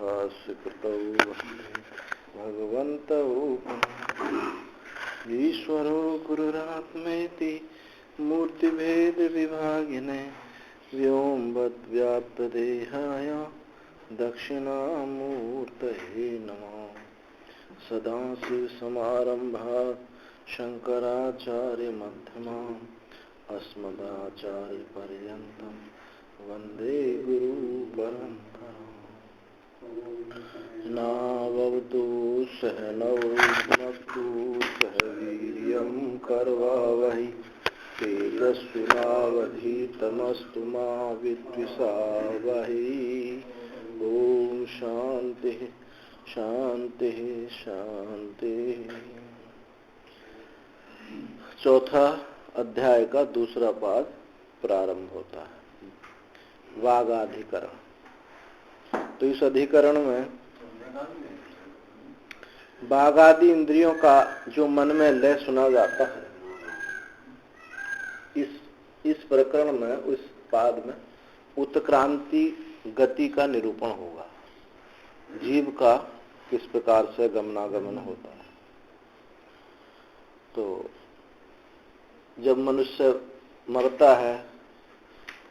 भाष्य कृतौ भगवन्तौ ईश्वरो गुरुरात्मेति मूर्तिभेद विभागिने व्योमवद्व्याप्तदेहाय दक्षिणामूर्तये नमः। सदाशिवसमारम्भा शंकराचार्यमध्यमाम् अस्मदाचार्यपर्यन्तं वन्दे गुरुपरम्पराम्। नावतु सहनौ भुनक्तु सह वीर्यं करवावहै तेजस्विनावधीतमस्तु मा विद्विषावहै। ओम शांति शांति शांति। चौथा अध्याय का दूसरा पाद प्रारंभ होता है, वागाधिकरण। तो इस अधिकरण में वागादि इंद्रियों का जो मन में लय सुना जाता है, इस प्रकरण में, उस पाद में उत्क्रांति गति का निरूपण होगा। जीव का किस प्रकार से गमनागमन होता है। तो जब मनुष्य मरता है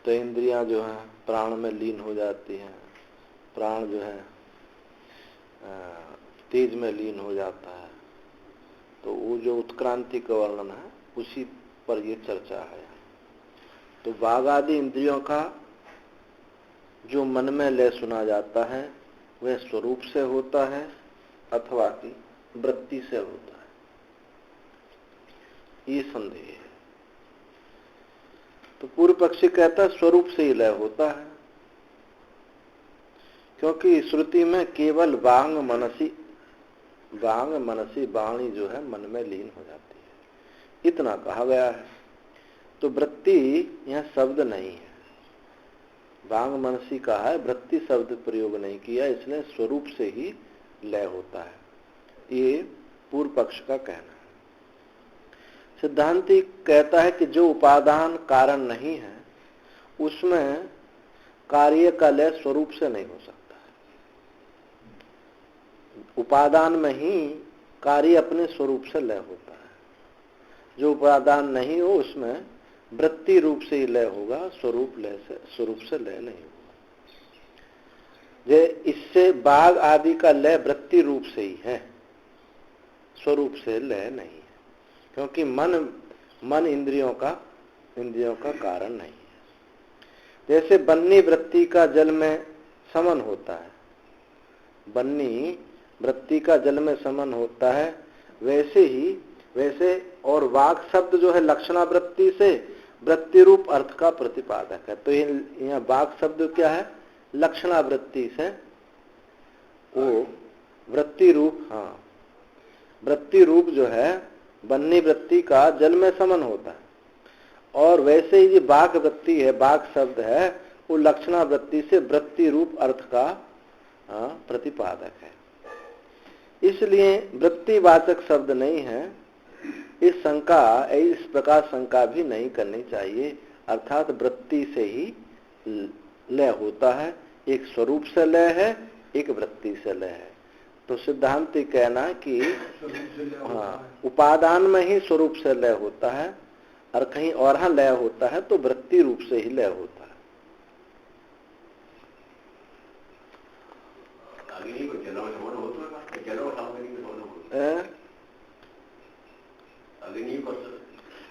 तो इंद्रियां जो है प्राण में लीन हो जाती हैं, प्राण जो है तेज में लीन हो जाता है। तो वो जो उत्क्रांति का वर्णन है उसी पर ये चर्चा है। तो वागादि इंद्रियों का जो मन में लय सुना जाता है वह स्वरूप से होता है अथवा कि वृत्ति से होता है, ये संदेह है। तो पूर्व पक्षी कहता है स्वरूप से ही लय होता है, क्योंकि श्रुति में केवल वांग मनसी वाणी जो है मन में लीन हो जाती है, इतना कहा गया है। तो वृत्ति यह शब्द नहीं है, वांग मनसी कहा है, वृत्ति शब्द प्रयोग नहीं किया, इसलिए स्वरूप से ही लय होता है, ये पूर्व पक्ष का कहना है। सिद्धांति कहता है कि जो उपादान कारण नहीं है उसमें कार्य का लय स्वरूप से नहीं हो सकता है। उपादान में ही कार्य अपने स्वरूप से लय होता है। जो उपादान नहीं हो उसमें वृत्ति रूप से ही लय होगा, स्वरूप से लय नहीं होगा। जे इससे बाघ आदि का लय वृत्ति रूप से ही है, स्वरूप से लय नहीं है, क्योंकि मन इंद्रियों का कारण नहीं है। जैसे बन्नी वृत्ति का जल में समन होता है, बन्नी वृत्ति का जल में समन होता है, वैसे और वाक शब्द जो है लक्षणा वृत्ति से वृत्ति रूप अर्थ का प्रतिपादक है। तो यहाँ वाक शब्द क्या है? लक्षणा वृत्ति से वो वृत्ति रूप, वृत्ति रूप जो है बन्नी वृत्ति का जल में समन होता है। और वैसे ही जो वाक वृत्ति है, वाक शब्द है, वो लक्षणा वृत्ति से वृत्ति रूप अर्थ का प्रतिपादक है। इसलिए वृत्तिवाचक शब्द नहीं है। इस प्रकार शंका भी नहीं करनी चाहिए। अर्थात वृत्ति से ही लय होता है, एक स्वरूप से लय है, एक वृत्ति से लय है। तो सिद्धांति कहना कि उपादान में ही स्वरूप से लय होता है और कहीं और लय होता है तो वृत्ति रूप से ही लय होता है।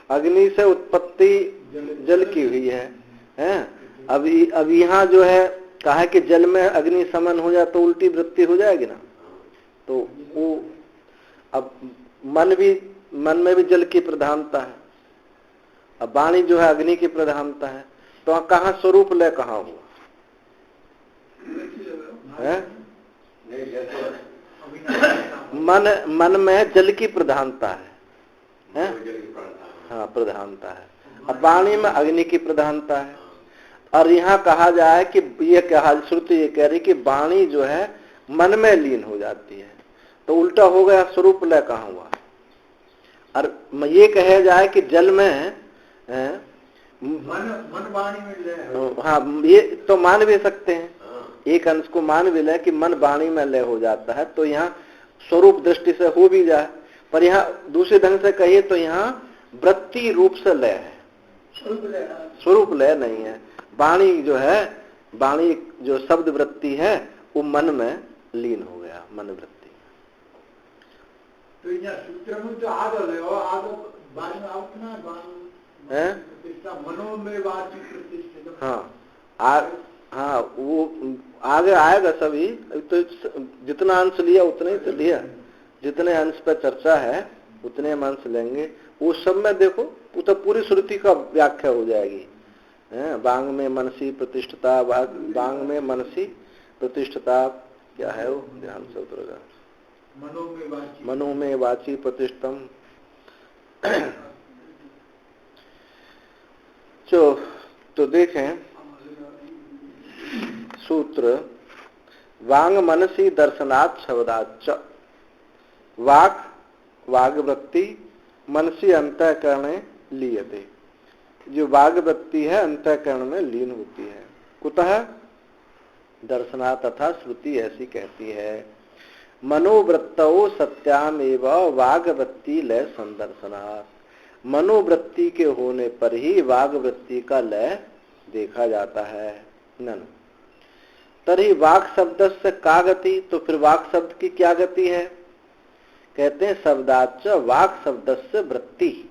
अग्नि से उत्पत्ति जल की हुई है। अब यहाँ जो है कहा कि जल में अग्नि समन हो जाए तो उल्टी वृत्ति हो जाएगी ना। तो वो अब मन में भी जल की प्रधानता है, अब वाणी जो है अग्नि की प्रधानता है। तो कहाँ स्वरूप लय कहाँ हुआ है? मन में जल की प्रधानता है, प्रधानता है। अब वाणी में अग्नि की प्रधानता है। और यहाँ कहा जाए कि ये कहा, श्रुति ये कह रही कि वाणी जो है मन में लीन हो जाती है, तो उल्टा हो गया, स्वरूप लय कहाँ हुआ। और ये कहे जाए कि जल में मन वाणी में लय, ये तो मान भी सकते हैं। एक अंश को मान भी ले कि मन वाणी में लय हो जाता है, तो यहाँ स्वरूप दृष्टि से हो भी जाए, पर यहाँ दूसरे ढंग से कहिए तो यहाँ वृत्ति रूप से लय है, स्वरूप लय नहीं है। वाणी जो है, वाणी जो शब्द वृत्ति है वो मन में लीन हो गया, मन वृत्ति। तो यहाँ सूत्र में तो आदो ले और आदो बाद में आउट ना है मनो में वाची प्रतिष्ठित। हाँ वो आगे आएगा सभी, तो जितना अंश लिया उतने ही तो लिया, जितने अंश पर चर्चा है उतने हम अंश लेंगे। वो सब में देखो वो तो पूरी श्रुति का व्याख्या हो जाएगी। बांग में मनसी प्रतिष्ठता, बांग में मनसी प्रतिष्ठता क्या है वो, ध्यान से उतरेगा। मनो में वाची प्रतिष्ठम। तो देखें सूत्र, वांग मनसी दर्शनात् शब्दाच्च, वाक वागवृत्ति मनसी अंतःकरणे लीयते। जो वागवृत्ति है अंतःकरण में लीन होती है। कुतः दर्शना तथा श्रुति ऐसी कहती है, मनोवृत्तौ सत्याम एवं वागवृत्ति लय संदर्शनात्। मनोवृत्ति के होने पर ही वागवृत्ति का लय देखा जाता है। नन तरी वाक शब्द से का गति, तो फिर वाक शब्द की क्या गति है? कहते हैं शब्दाच्च वाक शब्द से वृत्ति,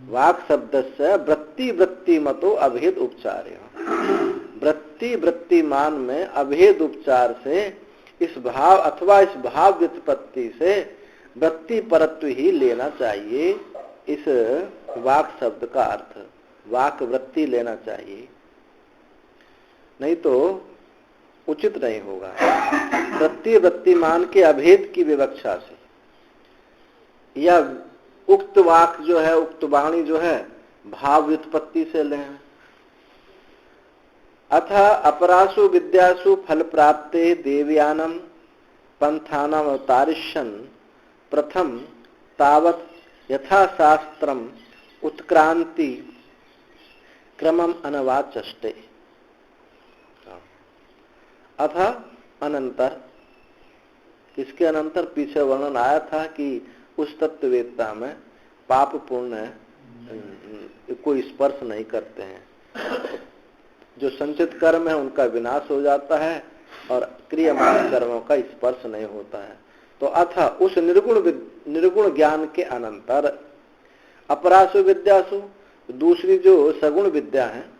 वाक शब्द से वृत्ति, वृत्ति मतो अभेद उपचार। वृत्ति वृत्तिमान में अभेद उपचार से इस भाव अथवा इस भाव व्युत्पत्ति से वृत्ति परत्व ही लेना चाहिए। इस वाक शब्द का अर्थ वाक वृत्ति लेना चाहिए, नहीं तो उचित नहीं होगा। वृत्ति वृत्तिमान के अभेद की विवक्षा से या उक्त वाक जो है, उक्त वाणी जो है भाव व्युत्पत्ति से लें। अथ अपरासु विद्यासु फल प्राप्ते देवयानम पंथानाम अवतारिष्यन् प्रथम तावत् यथा शास्त्रम उत्क्रांति क्रमम अनवाचष्टे। अथ अनंतर, इसके अनंतर पीछे वर्णन आया था कि उस तत्ववेत्ता में पाप पुण्य कोई स्पर्श नहीं करते हैं। जो संचित कर्म है उनका विनाश हो जाता है और क्रियमान कर्मों का स्पर्श नहीं होता है। तो अथा उस निर्गुण ज्ञान के अनंतर अपरासु विद्यासु, दूसरी जो सगुण विद्या है,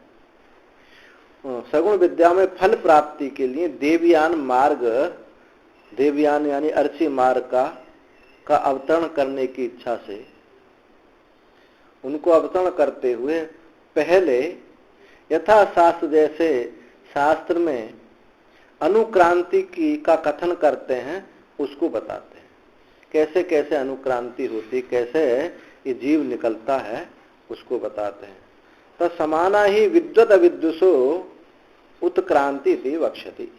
सगुण विद्या में फल प्राप्ति के लिए देवयान मार्ग, देवयान यानी अर्ची मार्ग का अवतरण करने की इच्छा से उनको अवतरण करते हुए पहले यथा शास्त्र जैसे शास्त्र में अनुक्रांति की का कथन करते हैं उसको बताते हैं। कैसे कैसे अनुक्रांति होती, कैसे ये जीव निकलता है उसको बताते हैं। तो समाना ही विद्वत अविद्वसो उत्क्रांति थी वक्षति।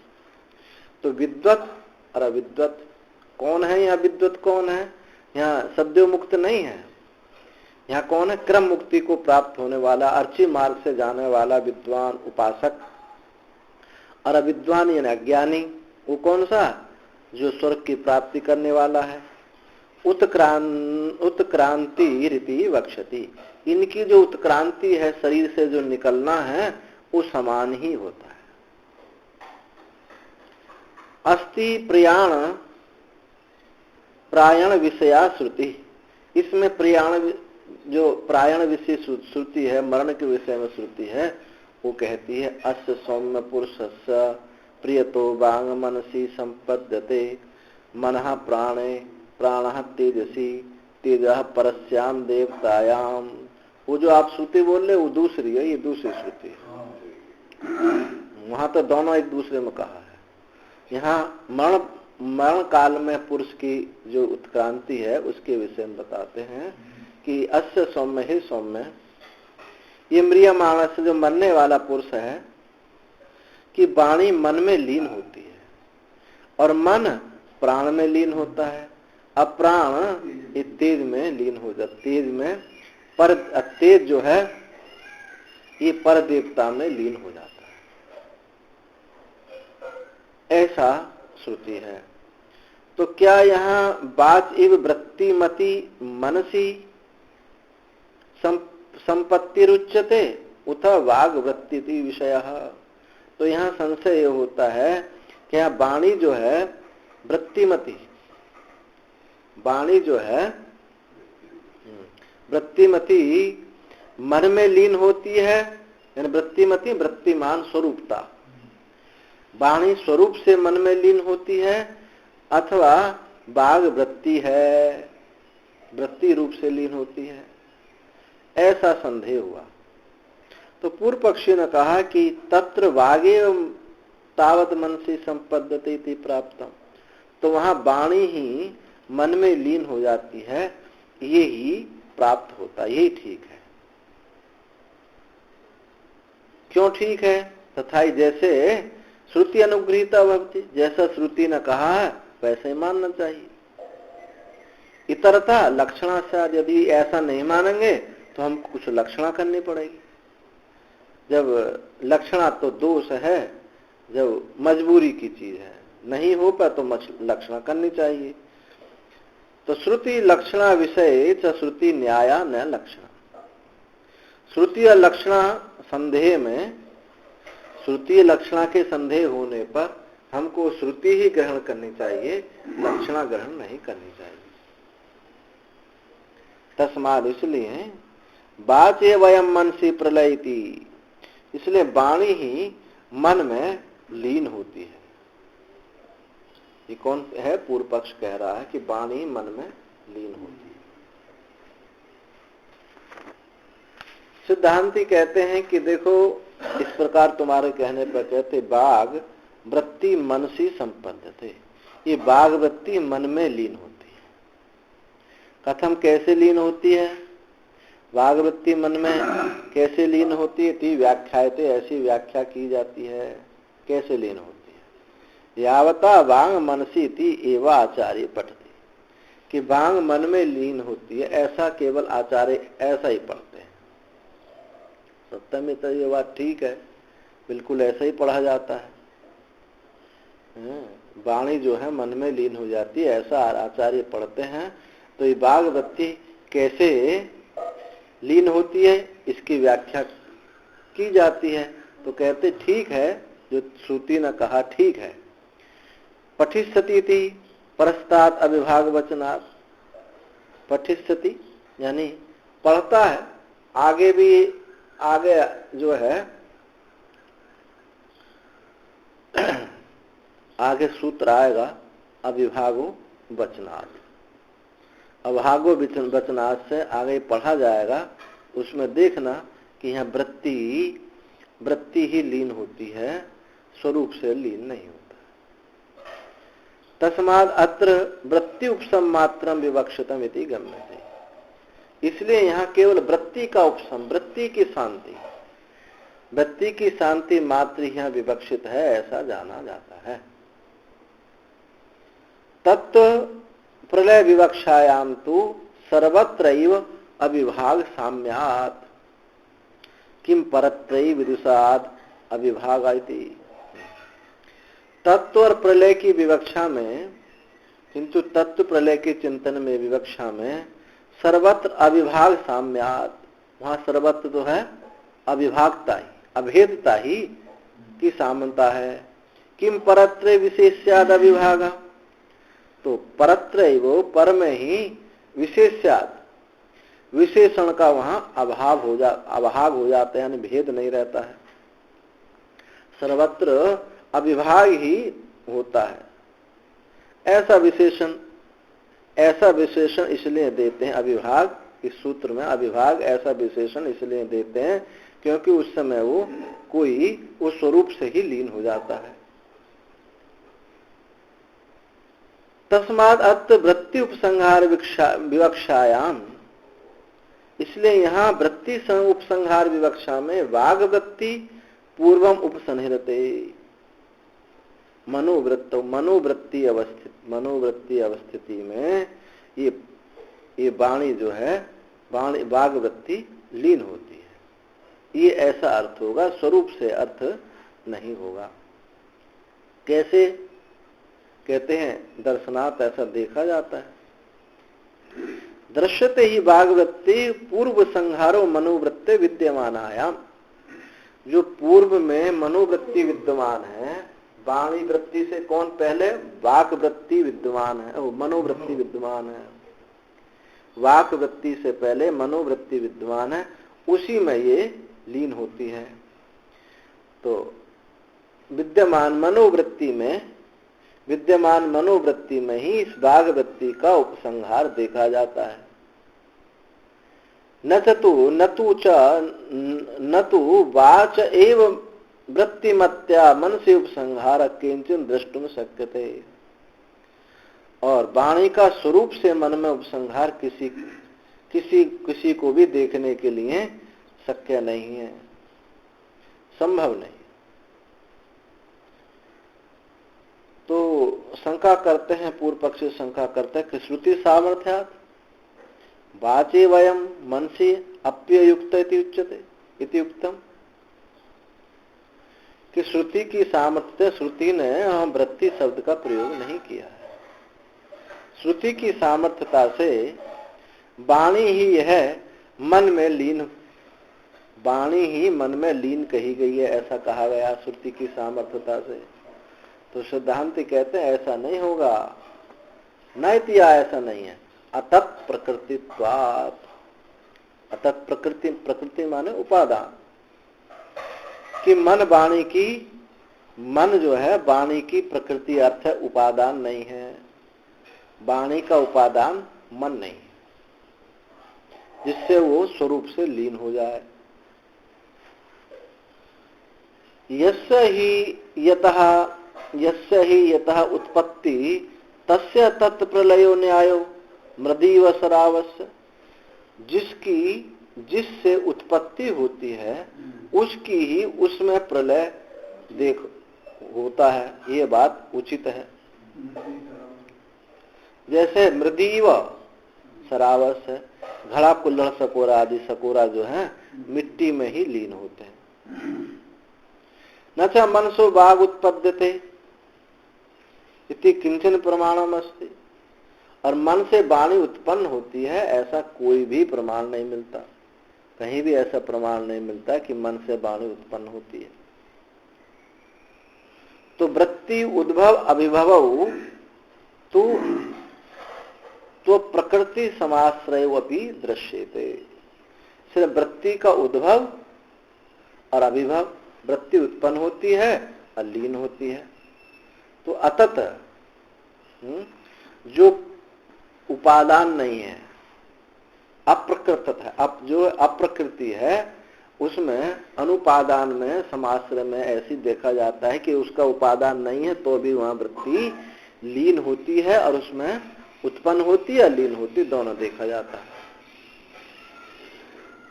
तो विद्वत और अविद्वत कौन है? यहाँ विद्वत कौन है? यहाँ शब्द मुक्त नहीं है। यहाँ कौन है? क्रम मुक्ति को प्राप्त होने वाला, अर्ची मार्ग से जाने वाला विद्वान उपासक। और अविद्वान यानी अज्ञानी, वो कौन सा? जो स्वर्ग की प्राप्ति करने वाला है। उत्क्रांति रीति वक्षति। इनकी जो उत्क्रांति है, शरीर से जो निकलना है, वो समान ही होता है। अस्ति प्रायण विषया श्रुति। इसमें प्रयाण जो प्रायण विषय श्रुति है, मरण के विषय में श्रुति है, वो कहती है अस्य सौम्य पुरुषस्य प्रियतो वांग मनसी संपद्यते मनः प्राणे प्राणः तेजसी तेजः परस्याम देवतायाम। वो जो आप श्रुति बोल रहे वो दूसरी है, ये दूसरी श्रुति है। वहां तो दोनों एक दूसरे में कहा है। यहाँ मरण काल में पुरुष की जो उत्क्रांति है उसके विषय में बताते हैं कि अस्य सौम्य ही सौम्य, ये म्रियमाण से जो मरने वाला पुरुष है कि वाणी मन में लीन होती है और मन प्राण में लीन होता है। अब प्राण ये तेज में लीन हो जाता, तेज में पर तेज जो है ये पर देवता में लीन हो जाता है। ऐसा श्रुति है। तो क्या यहाँ वाच इव वृत्तिमति मनसी संपत्ति रुच्यते उत वाग वृत्ति विषय। तो यहाँ संशय ये होता है कि यहाँ वाणी जो है वृत्तिमती, वाणी जो है वृत्तिमती मन में लीन होती है, यानी वृत्तिमती वृत्तिमान स्वरूपता, वाणी स्वरूप से मन में लीन होती है, अथवा बाघ वृत्ति है, वृत्ति रूप से लीन होती है, ऐसा संदेह हुआ। तो पूर्व पक्षी ने कहा कि तत्र वागे तावत मन से संपद्यते इति प्राप्तम, तो वहां वाणी ही मन में लीन हो जाती है, ये ही प्राप्त होता, यही ठीक है। क्यों ठीक है? तथा जैसे श्रुति अनुगृहीता भवति, जैसा श्रुति ने कहा है वैसे ही मानना चाहिए। इतरता लक्षणा से, यदि ऐसा नहीं मानेंगे तो हम कुछ लक्षणा करनी पड़ेगी। जब लक्षणा तो दोष है, जब मजबूरी की चीज है, नहीं हो पाए तो लक्षणा करनी चाहिए। तो श्रुति लक्षणा विषय च श्रुति न्याया न लक्षणा। श्रुति और लक्षणा संदेह में, श्रुति लक्षणा के संदेह होने पर हमको श्रुति ही ग्रहण करनी चाहिए, लक्षणा ग्रहण नहीं करनी चाहिए। तस्माद, इसलिए वाचे वयम मनसि प्रलयति, इसलिए वाणी ही मन में लीन होती है। ये कौन है? पूर्व पक्ष कह रहा है कि वाणी मन में लीन होती है। सिद्धांती कहते हैं कि देखो, इस प्रकार तुम्हारे कहने पर कहते बाघ वृत्ति मनसी संपद्यते, ये बाघ वृत्ति मन में लीन होती है। कथम, कैसे लीन होती है? बाघ वृत्ति मन में कैसे लीन होती है? ती व्याख्याते, ऐसी व्याख्या की जाती है। कैसे लीन होती है? यावता वांग मनसी ती एवा आचार्य पठते, कि वांग मन में लीन होती है, ऐसा केवल आचार्य ऐसा ही पढ़ते हैं। सत्य में तो ये बात ठीक है, बिल्कुल ऐसा ही पढ़ा जाता है। वाणी जो है मन में लीन हो जाती है, ऐसा आचार्य पढ़ते हैं। तो ये बाघ वृत्ति कैसे लीन होती है, इसकी व्याख्या की जाती है। तो कहते ठीक है, जो श्रुति ने कहा ठीक है। पठिष्यति थी परस्तात् अविभाग वचनात्, पठिष्यति यानी पढ़ता है, आगे भी, आगे जो है आगे सूत्र आएगा अविभागो वचनात्, अभागो वचनात् से आगे पढ़ा जाएगा। उसमें देखना कि यहाँ वृत्ति ही लीन होती है, स्वरूप से लीन नहीं होता। तस्माद अत्र वृत्ति उपसम मात्रम विवक्षितम इति गम्यते, इसलिए यहाँ केवल वृत्ति का उपसम, वृत्ति की शांति, वृत्ति की शांति मात्र यहाँ विवक्षित है, ऐसा जाना जाता है। तत्व प्रलय विवक्षायाम तो सर्वत्रैव अविभाग साम्यात्, किम परत्रैव विदुषाद अविभाग इति। तत्व और प्रलय की विवक्षा में, किंतु तत्व प्रलय के चिंतन में, विवक्षा में सर्वत्र अविभाग साम्यात्, वहां सर्वत्र तो है अविभागता ही, अभेदता ही की सामनता है। किम परत्र विशेष्याद अविभागा, तो परत्र पर में ही विशेष्याद, विशेषण का वहां अभाव हो जाते हैं, यानी भेद नहीं रहता है। सर्वत्र अविभाग ही होता है। ऐसा विशेषण इसलिए देते हैं अविभाग, इस सूत्र में अविभाग ऐसा विशेषण इसलिए देते हैं क्योंकि उस समय वो कोई उस स्वरूप से ही लीन हो जाता है। तस्माद अत्र वृत्ति उपसंहार विवक्षायाम, इसलिए यहाँ वृत्ति उपसंहार विवक्षा में वाग वृत्ति पूर्वम उपसंहरते, मनोवृत्ति अवस्थिति में ये वाणी जो है, वाग वृत्ति लीन होती है। ये ऐसा अर्थ होगा, स्वरूप से अर्थ नहीं होगा। कैसे? कहते हैं दर्शनात् ऐसा देखा जाता है। दृश्यते ही वाग्वृत्ति पूर्व संहारो मनोवृत्ति विद्यमानायाम, जो पूर्व में मनोवृत्ति विद्यमान है, वाणी वृत्ति से कौन पहले, वाक वृत्ति विद्यमान है, मनोवृत्ति विद्यमान है, वाक वृत्ति से पहले मनोवृत्ति विद्यमान है, उसी में ये लीन होती है। तो विद्यमान मनोवृत्ति में ही इस वाग वृत्ति का उपसंहार देखा जाता है। न तो वाच एव वृत्तिमत्या मन से उपसंहार किंचन दृष्टुम शक्यते, और वाणी का स्वरूप से मन में उपसंहार किसी को भी देखने के लिए शक्य नहीं है, संभव नहीं। तो शंका करते हैं, पूर्व पक्षी शंका करते हैं कि श्रुति सामर्थ्यात् वाचे वयम मनसी अप्ययुक्त इति उक्तम, कि श्रुति की सामर्थ्य, श्रुति ने वृत्ति शब्द का प्रयोग नहीं किया है। श्रुति की सामर्थ्यता से वाणी ही है मन में लीन, वाणी ही मन में लीन कही गई है, ऐसा कहा गया श्रुति की सामर्थ्यता से। तो सिद्धांत कहते हैं ऐसा नहीं होगा, नैतिया ऐसा नहीं है। अतत् प्रकृतित्वात्, अतत् प्रकृति, प्रकृति माने उपादान, कि मन वाणी की, मन जो है वाणी की प्रकृति अर्थ है उपादान नहीं है, वाणी का उपादान मन नहीं, जिससे वो स्वरूप से लीन हो जाए। यस्य ही यतः उत्पत्ति तस्य तत् प्रलयो न्यायो मृदीव सरावस्य, जिससे उत्पत्ति होती है उसकी ही उसमें प्रलय देख होता है, ये बात उचित है। जैसे मृदीव सरावस है, घड़ा कुल्हड़ सकोरा आदि सकोरा जो है मिट्टी में ही लीन होते हैं। न च मनसो वाग उत्पद्यते इति किंचन प्रमाणम अस्ति, और मन से वाणी उत्पन्न होती है ऐसा कोई भी प्रमाण नहीं मिलता, कहीं भी ऐसा प्रमाण नहीं मिलता कि मन से वाणी उत्पन्न होती है। तो वृत्ति उद्भव अभिभव तो प्रकृति समाश्रय अपि दृश्यते, सिर्फ वृत्ति का उद्भव और अभिभव, वृत्ति उत्पन्न होती है और लीन होती है। तो अतत जो उपादान नहीं है, अप्रकृत है, जो अप्रकृति है उसमें अनुपादान में समाश्रय में ऐसी देखा जाता है कि उसका उपादान नहीं है तो भी वहां वृत्ति लीन होती है और उसमें उत्पन्न होती है, लीन होती, दोनों देखा जाता है।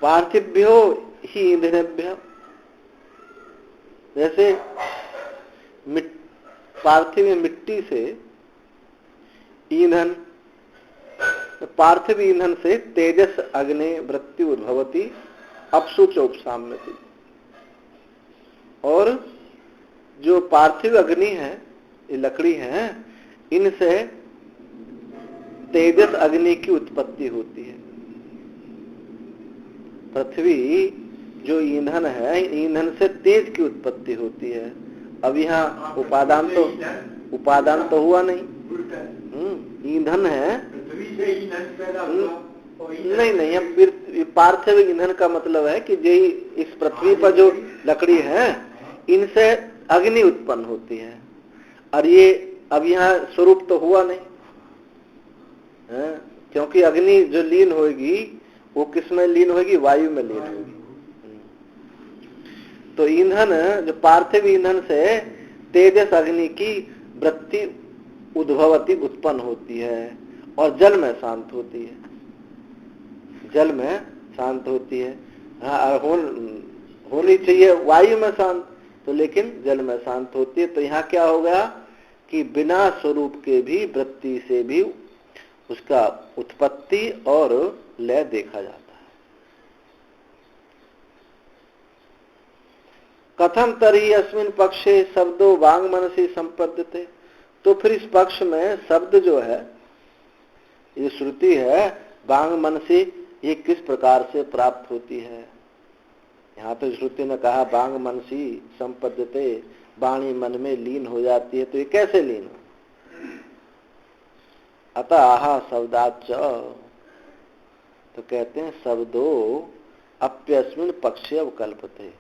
पार्थिव्यो ही ईंधनेभ्य, जैसे पार्थिव मिट्टी से ईंधन, पार्थिव ईंधन से तेजस अग्नि वृत्ति उद्भवती अपसु चोपसाम्यति, और जो पार्थिव अग्नि है, ये लकड़ी है, इनसे तेजस अग्नि की उत्पत्ति होती है। पृथ्वी जो ईंधन है, ईंधन से तेज की उत्पत्ति होती है। अब यहाँ उपादान तो हुआ नहीं, ईंधन है, नहीं, अब पार्थिव ईंधन का मतलब है कि जो इस पृथ्वी पर जो लकड़ी है इनसे अग्नि उत्पन्न होती है, और ये अब यहाँ स्वरूप तो हुआ नहीं है, क्योंकि अग्नि जो लीन होगी वो किस में लीन होगी, वायु में लीन होगी। तो ईंधन, जो पार्थिव ईंधन से तेजस अग्नि की वृत्ति उद्भवती उत्पन्न होती है और जल में शांत होती है, जल में शांत होती है। हाँ, होनी चाहिए वायु में शांत, तो लेकिन जल में शांत होती है। तो यहाँ क्या हो गया कि बिना स्वरूप के भी वृत्ति से भी उसका उत्पत्ति और लय देखा जाता है। कथम तरी अस्मिन् पक्षे शब्दों वांग मनसी संपद्यते, तो फिर इस पक्ष में शब्द जो है, ये श्रुति है, बांग मनसी, ये किस प्रकार से प्राप्त होती है? यहाँ तो श्रुति ने कहा बांग मनसी संपद्यते, वाणी मन में लीन हो जाती है, तो ये कैसे लीन हो? अतः आहा शब्दाच, तो कहते हैं शब्दो अप्यस्मिन पक्षे अवकल्पते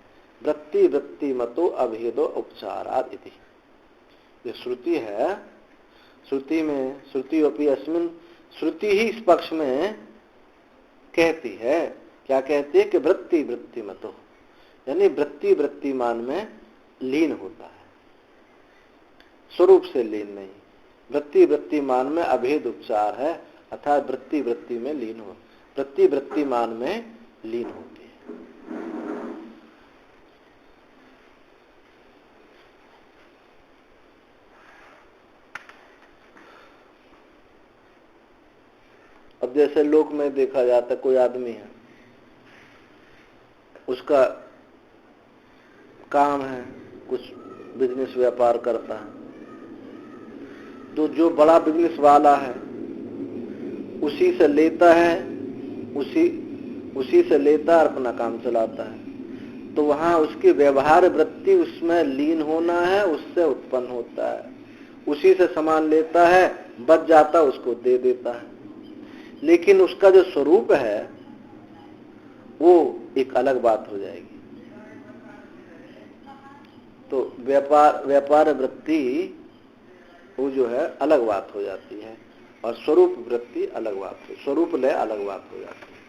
वृत्ति वृत्ति मतो अभेदो उपचाराद इति। ये श्रुति है, श्रुति में श्रुति अपि अस्मिन, श्रुति ही इस पक्ष में कहती है, क्या कहती है कि वृत्ति वृत्ति मतो, यानी वृत्ति वृत्तिमान में लीन होता है, स्वरूप से लीन नहीं। वृत्ति वृत्तिमान में अभेद उपचार है, अर्थात वृत्ति वृत्ति में लीन हो, वृत्ति वृत्तिमान में लीन होती है। अब जैसे लोक में देखा जाता है, कोई आदमी है, उसका काम है, कुछ बिजनेस व्यापार करता है, तो जो बड़ा बिजनेस वाला है उसी से लेता है, उसी से लेता है, अपना काम चलाता है। तो वहां उसकी व्यवहार वृत्ति उसमें लीन होना है, उससे उत्पन्न होता है। उसी से सामान लेता है, बच जाता है, उसको दे देता है। लेकिन उसका जो स्वरूप है वो एक अलग बात हो जाएगी। तो व्यापार वृत्ति वो जो है अलग बात हो जाती है, और स्वरूप वृत्ति अलग बात हो, स्वरूप लय अलग बात हो जाती है।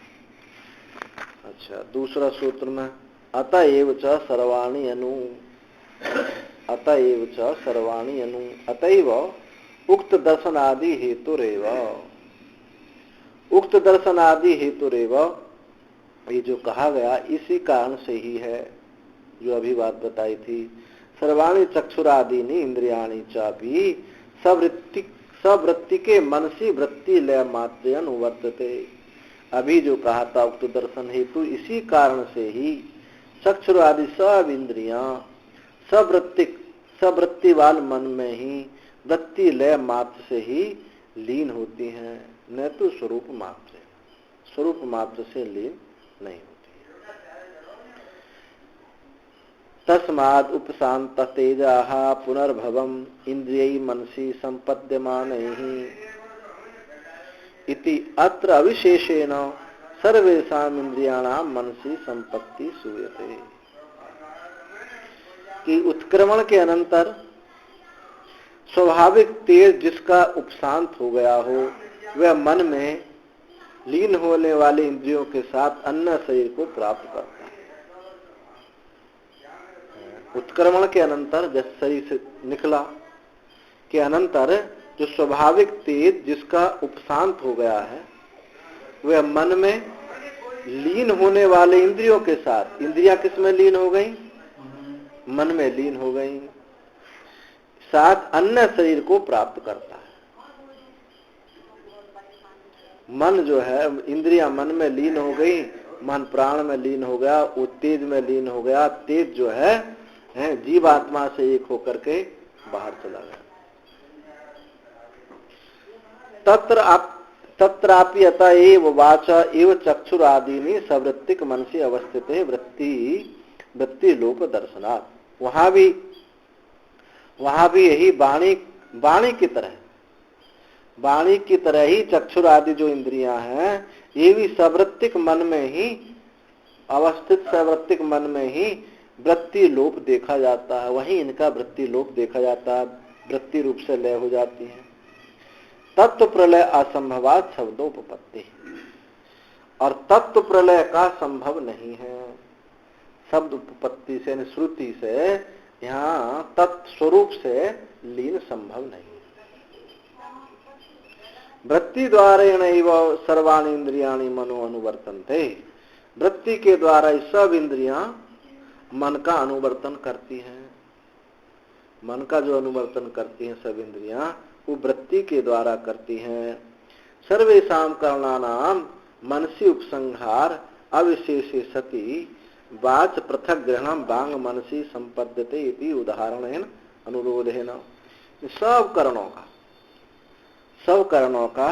अच्छा, दूसरा सूत्र में अतएव च सर्वाणि अनु, अतएव च सर्वाणि अनु, अतएव उक्त दर्शन आदि हेतुरेव, उक्त दर्शन आदि हेतुरेव, ये जो कहा गया इसी कारण से ही है, जो अभी बात बताई थी। सर्वाणि चक्षुरादीनि इंद्रियाणि चापि सवृत्ति के मनसी वृत्ति लय मात्र अनुवर्तते। अभी जो कहा था उक्त दर्शन हेतु, इसी कारण से ही चक्षुरादि सब इंद्रियां सवृत्ति वाल मन में ही वृत्ति लय मात्र से ही लीन होती हैं, न तो स्वरूप मात्र से लीन नहीं होती। तस्माद् उपशांत तेजाः पुनर्भवम् इंद्रियै मनसि संपद्यमानैः इति अत्र अविशेषेण सर्वेषाम् इंद्रियाणां मनसि संपत्ति सूयते। कि उत्क्रमण के अनंतर स्वाभाविक तेज जिसका उपशांत हो गया हो, वह मन में लीन होने वाले इंद्रियों के साथ अन्य शरीर को प्राप्त करता है। उत्क्रमण के अनंतर, जब शरीर से निकला के अनंतर जो स्वाभाविक तेज जिसका उपशांत हो गया है, वह मन में लीन होने वाले इंद्रियों के साथ, इंद्रियां किस में लीन हो गई? मन में लीन हो गई, साथ अन्य शरीर को प्राप्त करता है। मन जो है, इंद्रियां मन में लीन हो गई, मन प्राण में लीन हो गया, वो तेज में लीन हो गया, तेज जो है जीव आत्मा से एक होकर के बाहर चला गया। तत्रापि अतः एव वाचा एव चक्षुरादीनि सवृत्तिक मनसि अवस्थिते वृत्ति लोप दर्शनात्। वहां भी यही वाणी की तरह ही चक्षुर आदि जो इंद्रियां हैं, ये भी सवृत्तिक मन में ही अवस्थित, सवृत्तिक मन में ही वृत्ति लोप देखा जाता है। वहीं इनका वृत्ति लोप देखा जाता है, वृत्ति रूप से लय हो जाती है। तत्व प्रलय असंभवात शब्दोपपत्ति, और तत्व प्रलय का संभव नहीं है शब्द उपपत्ति से, श्रुति से। यहाँ तत्स्वरूप से लीन संभव नहीं। वृत्ति द्वारेणैव सर्वाणि इंद्रियाणि मनो अनुवर्तन्ते। वृत्ति के द्वारा सब इंद्रियां मन का अनुवर्तन करती हैं। मन का जो अनुवर्तन करती हैं सब इंद्रियां, वो वृत्ति के द्वारा करती हैं। सर्वेषां करणानां मनसि उपसंहार अविशेषे सति वाच पृथक ग्रहणम बांग मनसि संपद्यते इति उदाहरणेन अनुरोधेन। सब करणों का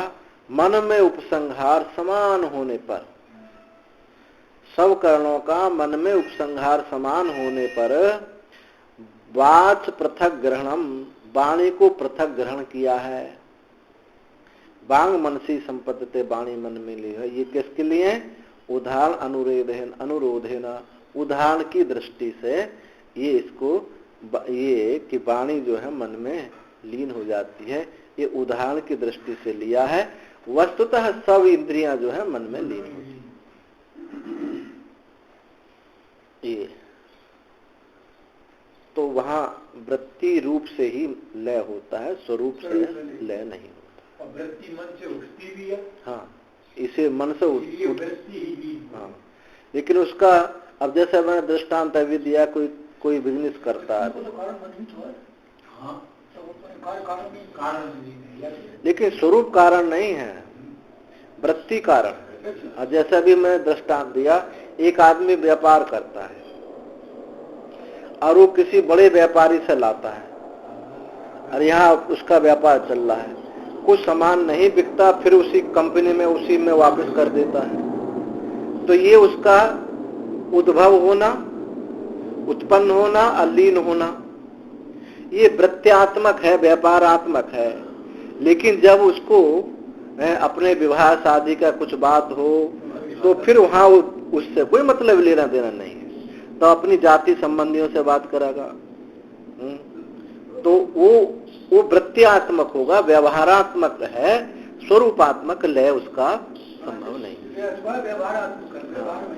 मन में उपसंहार समान होने पर, सब करणों का मन में उपसंहार समान होने पर वाच पृथक ग्रहणम, वाणी को पृथक ग्रहण किया है। वांग मनसी संपद्यते, वाणी मन में ली है। ये किसके लिए? उदाहरण अनुरोधेन, उदाहरण की दृष्टि से ये इसको, ये कि वाणी जो है मन में लीन हो जाती है, ये उदाहरण की दृष्टि से लिया है। वस्तुतः सब इंद्रियां जो है मन में लीन होती है। ये तो वहां वृत्ति रूप से ही लय होता है, स्वरूप से लय नहीं होता। वृत्ति मन से उठती भी है। हाँ, इसे मन से वृत्ति ही। हाँ, लेकिन उसका अब जैसे मैंने दृष्टांत अभी दिया, कोई बिजनेस करता है, लेकिन स्वरूप कारण नहीं है, वृत्ति कारण है। अब जैसे अभी मैं दृष्टांत दिया, एक आदमी व्यापार करता है और वो किसी बड़े व्यापारी से लाता है और यहाँ उसका व्यापार चल रहा है, कुछ सामान नहीं बिकता, फिर उसी कंपनी में उसी में वापस कर देता है। तो ये उसका उद्भव होना, उत्पन्न होना और लीन होना, ये वृत्त्यात्मक है, व्यापारात्मक है। लेकिन जब उसको अपने विवाह शादी का कुछ बात हो तो फिर वहां उससे कोई मतलब लेना देना नहीं है, तो अपनी जाति संबंधियों से बात करेगा। तो वो वृत्त्यात्मक होगा, व्यवहारात्मक है, स्वरूपात्मक लय उसका संभव नहीं।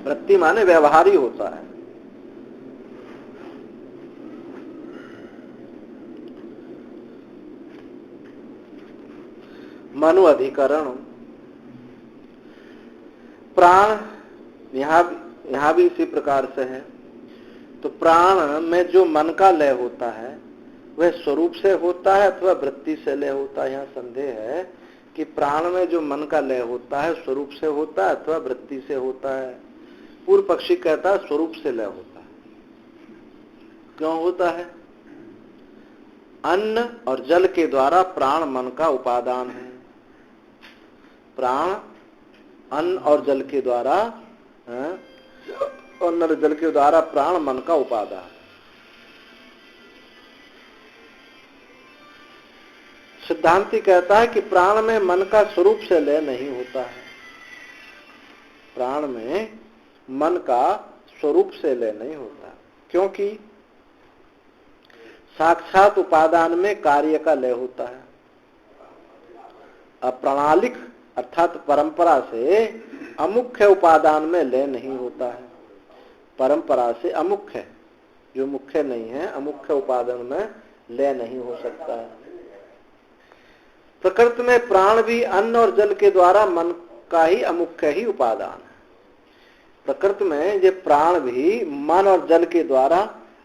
वृत्ति माने व्यवहार ही होता है। मनु अधिकरण, प्राण यहां भी इसी प्रकार से है। तो प्राण में जो मन का लय होता है वह स्वरूप से होता है अथवा वृत्ति से लय होता है। यहाँ संदेह है कि प्राण में जो मन का लय होता है स्वरूप से होता है अथवा वृत्ति से होता है। पूर्व पक्षी कहता है स्वरूप से लय होता है। क्यों होता है? अन्न और जल के द्वारा प्राण मन का उपादान है। प्राण अन्न और जल के द्वारा, अन्न और जल के द्वारा प्राण मन का उपादान। सिद्धांती कहता है कि प्राण में मन का स्वरूप से लय नहीं होता है। प्राण में मन का स्वरूप से लय नहीं होता, क्योंकि साक्षात उपादान में कार्य का लय होता है। अप्रणालिक अर्थात परंपरा से अमुख्य उपादान में लय नहीं होता है। परंपरा से अमुख्य, जो मुख्य नहीं है, अमुख्य उपादान में लय नहीं हो सकता है। प्रकृति में प्राण भी अन्न और जल के द्वारा मन का ही अमुख्य ही उपादान है। प्रकृति में ये प्राण भी मन और जल के द्वारा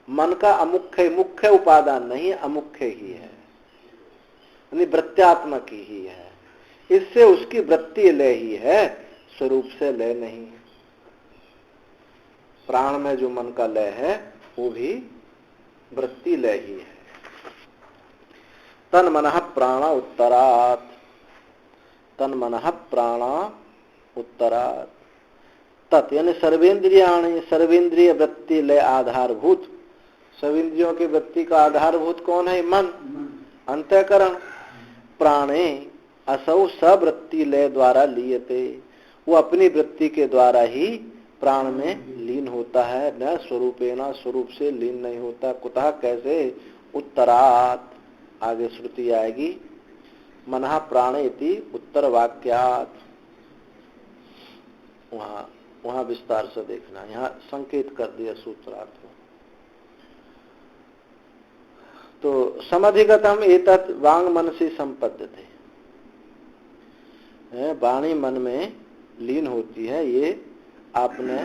मन का मुख्य उपादान नहीं, अमुख्य ही है, यानी वृत्त्यात्मक ही है। इससे उसकी वृत्ति लय ही है, स्वरूप से लय नहीं है। प्राण में जो मन का लय है वो भी वृत्ति लय ही है। तन मनः प्राण उत्तरात्, तन मनः प्राण उत्तरात्, तत् यानी सर्वेंद्रियाणि, सर्वेंद्रिय वृत्ति लय आधारभूत। सब इंद्रियों की वृत्ति का आधारभूत कौन है? मन, अंतःकरण। प्राणे असौ सवृत्ति लय द्वारा लीयते, वो अपनी वृत्ति के द्वारा ही प्राण में लीन होता है, न स्वरूपेण, स्वरूप से लीन नहीं होता। कुतः, कैसे? उत्तरात्, आगे श्रुति आएगी, मनः प्राणेति उत्तर वाक्यात्। वहां विस्तार से देखना, यहाँ संकेत कर दिया सूत्रार्थ में। तो समधिगतम एतत् वांग मनसि संपद्यते, वाणी मन में लीन होती है, ये आपने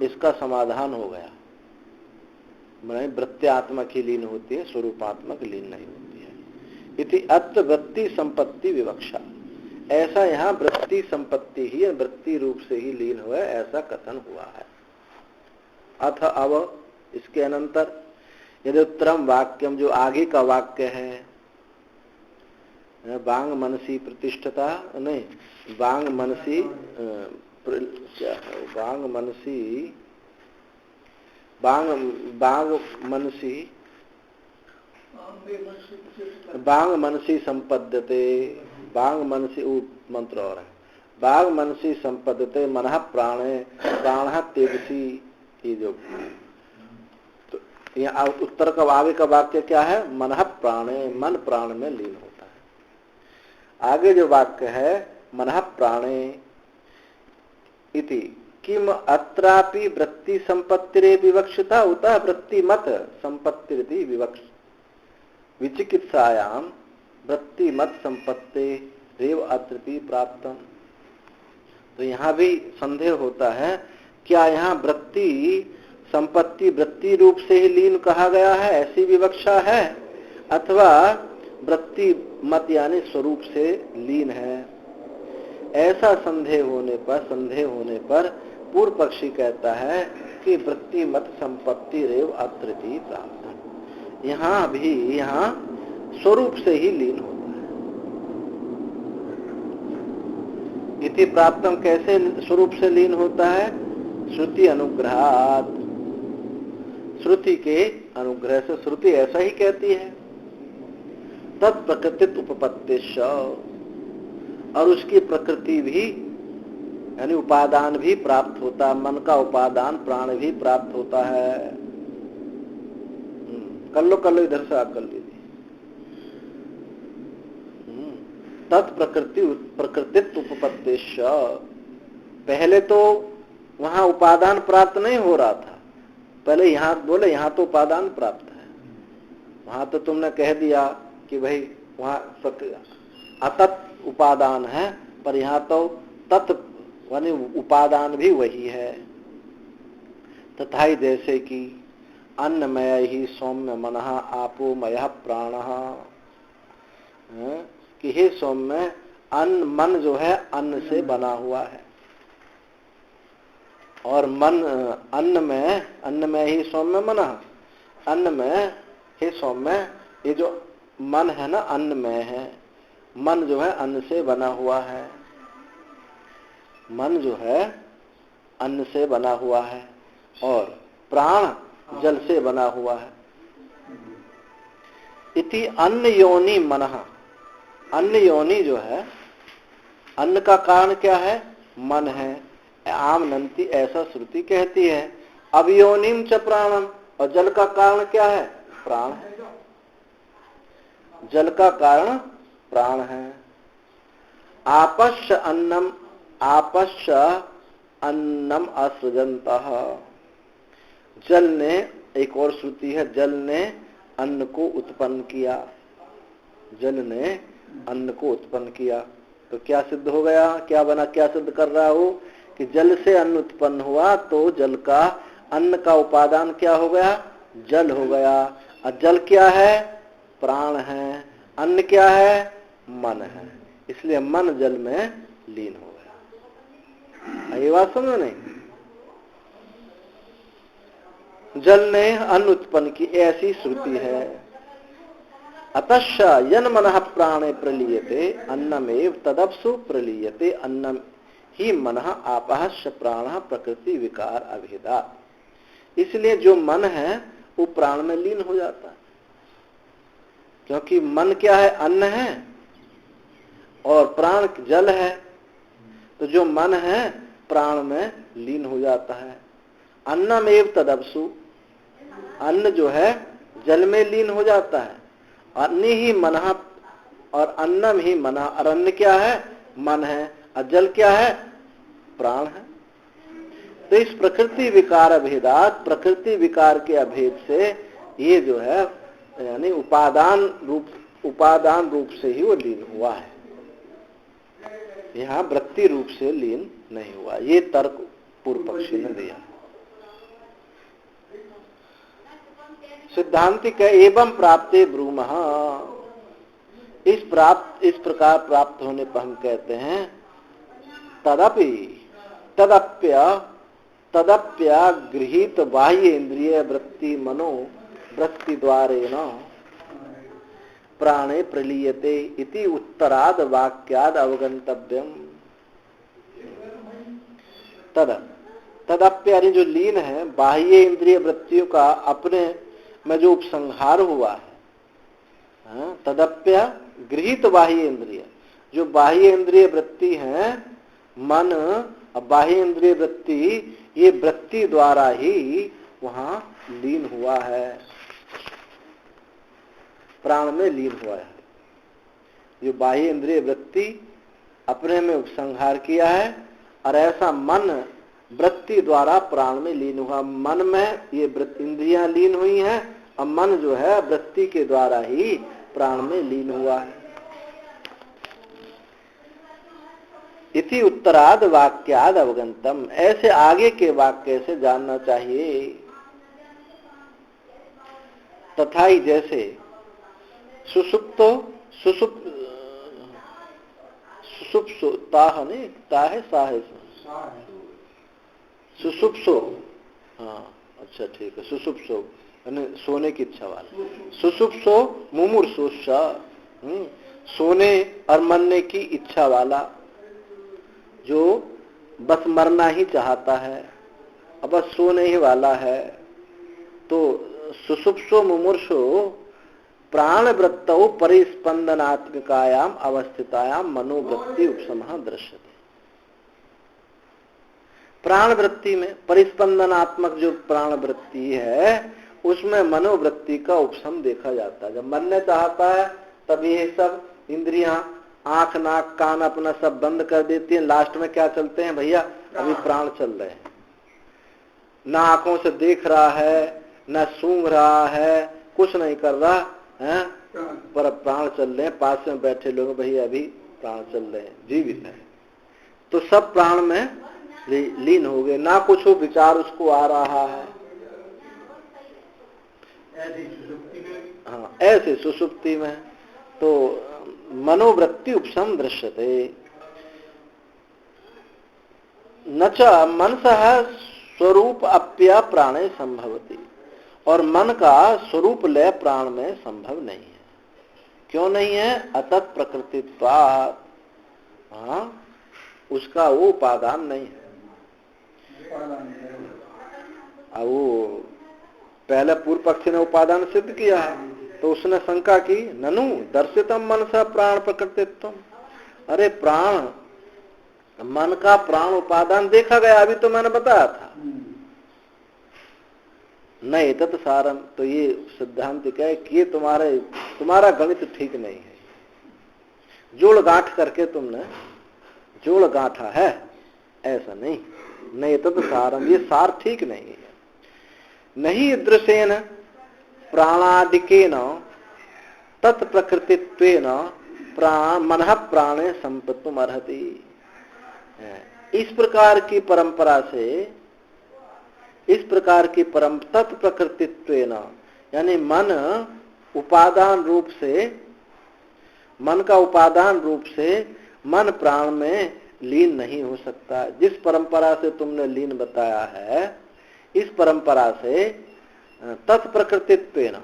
इसका समाधान हो गया। वृत्त्यात्मक ही लीन होती है, स्वरूपात्मक लीन नहीं होती है। इति अत्र वृत्ति संपत्ति विवक्षा, ऐसा यहाँ वृत्ति संपत्ति ही, वृत्ति रूप से ही लीन हुआ, ऐसा कथन हुआ है। अथ अब इसके अनंतर यदि उत्तरम वाक्यम, जो आगे का वाक्य है, बांग मनसी प्रतिष्ठता नहीं, बांग मनसी क्या है, बांग मनसी, बांग मनसी, बांग मनसी संपद्यते, बांग मनसी मंत्र और है, बांग मनसी संपद्यते मनः प्राणे प्राण तेजसी। ये जो तो यहाँ उत्तर का आगे का वाक्य क्या है, मनः प्राणे, मन प्राण में लीन होता है। आगे जो वाक्य है मनः प्राणे इति किम अत्रापि वृत्ति संपत्तिरे विवक्षिता उतः वृत्ति मत संपत्तिरिति विवक्ष विचिकित्सायाम वृत्ति मत संपत्ति रेव अत्रपि प्राप्तम। तो यहाँ भी संदेह होता है, क्या यहाँ वृत्ति संपत्ति वृत्ति रूप से ही लीन कहा गया है, ऐसी विवक्षा है, अथवा वृत्ति मत यानी स्वरूप से लीन है। ऐसा संदेह होने पर पूर्व पक्षी कहता है कि वृत्ति मत संपत्ति रेव अत्रपि प्राप्तम, यहाँ स्वरूप से ही लीन होता है। इति प्राप्तम कैसे स्वरूप से लीन होता है, श्रुति अनुग्रहात्, श्रुति के अनुग्रह से। श्रुति ऐसा ही कहती है, तत्प्रकृतित उपपत्तिश्च, और उसकी प्रकृति भी यानी उपादान भी प्राप्त होता है, मन का उपादान प्राण भी प्राप्त होता है। कर लो इधर से आप कर लीजिए। प्रकृतित उपपत्तिश्च, पहले तो वहां उपादान प्राप्त नहीं हो रहा था, पहले यहाँ बोले यहाँ तो उपादान प्राप्त है। वहां तो तुमने कह दिया कि भाई वहां अतत् उपादान है, पर यहाँ तो तत् यानी उपादान भी वही है। तथा ही जैसे कि अन्नमय ही सौम्य मनः आपोमय प्राणः, कि हे सौम्य अन्न, मन जो है अन्न से बना हुआ है, और मन अन्न में ही सौम्य मनः, अन्न में हे सौम्य, ये जो मन है ना अन्न में है, मन जो है अन्न से बना हुआ है, मन जो है अन्न से बना हुआ है, और प्राण जल से बना हुआ है। इति अन्न योनि मनः, अन्न योनि जो है, अन्न का कारण क्या है, मन है। आम नंती ऐसा श्रुति कहती है। अवयोनिम च प्राणम, और जल का कारण क्या है, प्राण है, जल का कारण प्राण है। आपश्च अन्नम असृजन्तः, जल ने, एक और श्रुति है, जल ने अन्न को उत्पन्न किया, जल ने अन्न को उत्पन्न किया। तो क्या सिद्ध हो गया, क्या बना, क्या सिद्ध कर रहा हो कि जल से अन्न उत्पन्न हुआ, तो जल का अन्न का उपादान क्या हो गया, जल हो गया। और जल क्या है, प्राण है। अन्न क्या है, मन है। इसलिए मन जल में लीन हो गया। ये बात समझो नहीं, जल ने अन्न उत्पन्न की, ऐसी श्रुति है। अतश्च यन मनः प्राणे प्रलीयते अन्नमेव तदप्सु प्रलीयते अन्नम ही मनः आपश्च प्राणः प्रकृति विकार अभेदा। इसलिए जो मन है वो प्राण में लीन हो जाता है, क्योंकि मन क्या है, अन्न है, और प्राण जल है। तो जो मन है प्राण में लीन हो जाता है। अन्नमेव तदप्सु, अन्न जो है जल में लीन हो जाता है। अन्न ही मनः, और अन्नम ही मनः, और अन्न क्या है, मन है, और जल क्या है, प्राण है। तो इस प्रकृति विकार अभेदात, प्रकृति विकार के अभेद से ये जो है यानी उपादान रूप से ही वो लीन हुआ है, यहाँ वृत्ति रूप से लीन नहीं हुआ। ये तर्क पूर्व पक्षी ने दिया। सिद्धांति के एवं प्राप्ते ब्रूमः, इस प्रकार प्राप्त होने पर हम कहते हैं तदप्य गृहीत बाह्य इंद्रिय वृत्ति मनो वृत्ति द्वारेण, प्राणे प्रलीयते इति उत्तराद वाक्याद अवगंतव्यम। तदप्य जो लीन है, बाह्य इंद्रिय वृत्तियों का अपने में जो उपसंहार हुआ है, तदप्य गृहीत बाह्य इंद्रिय, जो बाह्य इंद्रिय वृत्ति है, मन बाह्य इंद्रिय वृत्ति, ये वृत्ति द्वारा ही वहां लीन हुआ है, प्राण में लीन हुआ है। जो बाह्य इंद्रिय वृत्ति अपने में उपसंहार किया है, और ऐसा मन वृत्ति द्वारा प्राण में लीन हुआ। मन में ये इंद्रियां लीन हुई हैं, और मन जो है वृत्ति के द्वारा ही प्राण में लीन हुआ है। इति उत्तराद वाक्याद अवगंतम, ऐसे आगे के वाक्य से जानना चाहिए। तथा ही जैसे सुसुप्तो ताह नहीं, ताहे साहे सुसुप्सो, हाँ अच्छा ठीक है, सुसुप्सो यानी सोने की इच्छा वाला, सुसुप्सो मुमुर्षुष, सोने और मरने की इच्छा वाला, जो बस मरना ही चाहता है, अब बस सोने ही वाला है। तो सुसुप्सो मुमुर्षो प्राण वृत्तौ परिस्पंदनात्मिकायाम अवस्थितायाम मनोवृत्ति उपसमः दृश्यते। प्राण वृत्ति में परिस्पंदनात्मक जो प्राण वृत्ति है, उसमें मनोवृत्ति का उपसम देखा जाता है। जब मरने चाहता है तब ये सब इंद्रियां, आंख नाक कान अपना सब बंद कर देती हैं। लास्ट में क्या चलते हैं भैया, अभी प्राण चल रहे हैं, ना आंखों से देख रहा है, ना सूंघ रहा है, कुछ नहीं कर रहा है, पर प्राण चल रहे हैं। पास में बैठे लोग भैया अभी प्राण चल रहे हैं, जीवित है, तो सब प्राण में लीन हो गए, ना कुछ विचार उसको आ रहा है। हाँ, ऐसे सुसुप्ति में तो मनोवृत्ति उपसम दृश्यते। न च मनसः स्वरूप अप्य प्राणे संभवति, और मन का स्वरूप लय प्राण में संभव नहीं है। क्यों नहीं है? अतत् प्रकृतित्वात्, हाँ उसका वो उपादान नहीं है। अब वो पहले पूर्व पक्षी ने उपादान सिद्ध किया है, तो उसने शंका की, ननु दर्शितम मनसा प्राण प्रकृतित्वम, अरे प्राण, मन का प्राण उपादान देखा गया, अभी तो मैंने बताया था। नहीं तत् सारम, तो ये सिद्धांत क्या है कि ये तुम्हारा गणित ठीक नहीं है, जोड़ गांठ करके तुमने जोड़ गांठा है, ऐसा नहीं। नहीं तत् सारम, ये सार ठीक नहीं है। नहीं दृश्येन प्राणादिकेन तत्प्रकृतित्वेन मनः प्राणे संपत्तुम अर्हति। इस प्रकार की परंपरा से, इस प्रकार की तत्प्रकृतित्वेन, यानी मन उपादान रूप से, मन का उपादान रूप से मन प्राण में लीन नहीं हो सकता। जिस परंपरा से तुमने लीन बताया है, इस परंपरा से तत्प्रकृतित्वेन,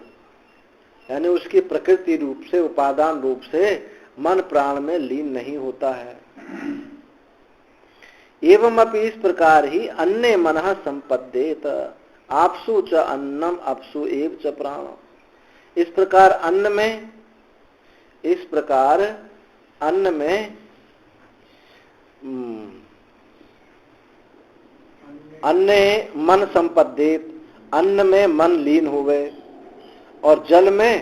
यानी उसकी प्रकृति रूप से, उपादान रूप से मन प्राण में लीन नहीं होता है। एवं अपि, इस प्रकार ही अन्य मनः संपद्येत, आपसु च अन्नम अपसु एव च प्राण। इस प्रकार अन्न में, इस प्रकार अन्न में अन्य मन संपद्येत, अन्न में मन लीन हुए, और जल में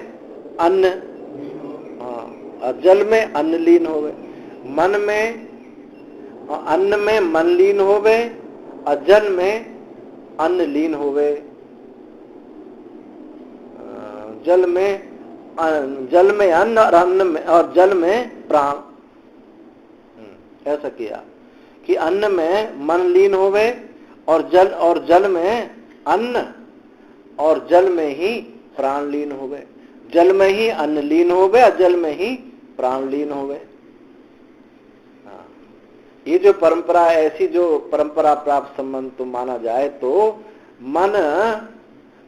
अन्न, और जल में अन्न लीन हुए। मन में, अन्न में मन लीन होवे, और जल में अन्न लीन होवे। जल में अन्न, और अन्न में, और जल में प्राण। ऐसा किया कि अन्न में मन लीन होवे, और जल में अन्न, और जल में ही प्राण लीन होवे। जल में ही अन्न लीन होवे, और जल में ही प्राण लीन होवे। ये जो परंपरा, ऐसी जो परंपरा प्राप्त संबंध तो माना जाए, तो मन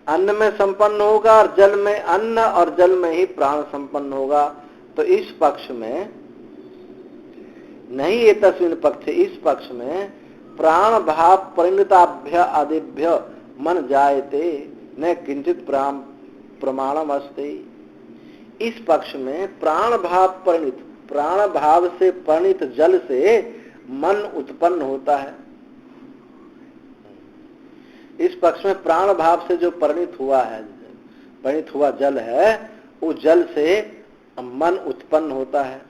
अन्न में संपन्न होगा और जल में अन्न और जल में ही प्राण संपन्न होगा। तो इस पक्ष में नहीं, ये तस्वीर पक्ष, इस पक्ष में प्राण भाव परिणताभ्य आदिभ्य मन जायते न किंचित प्रमाणम अस्ति। इस पक्ष में प्राण भाव से परिणित जल से मन उत्पन्न होता है। इस पक्ष में प्राण भाव से जो परिणित हुआ जल है, वो जल से मन उत्पन्न होता है।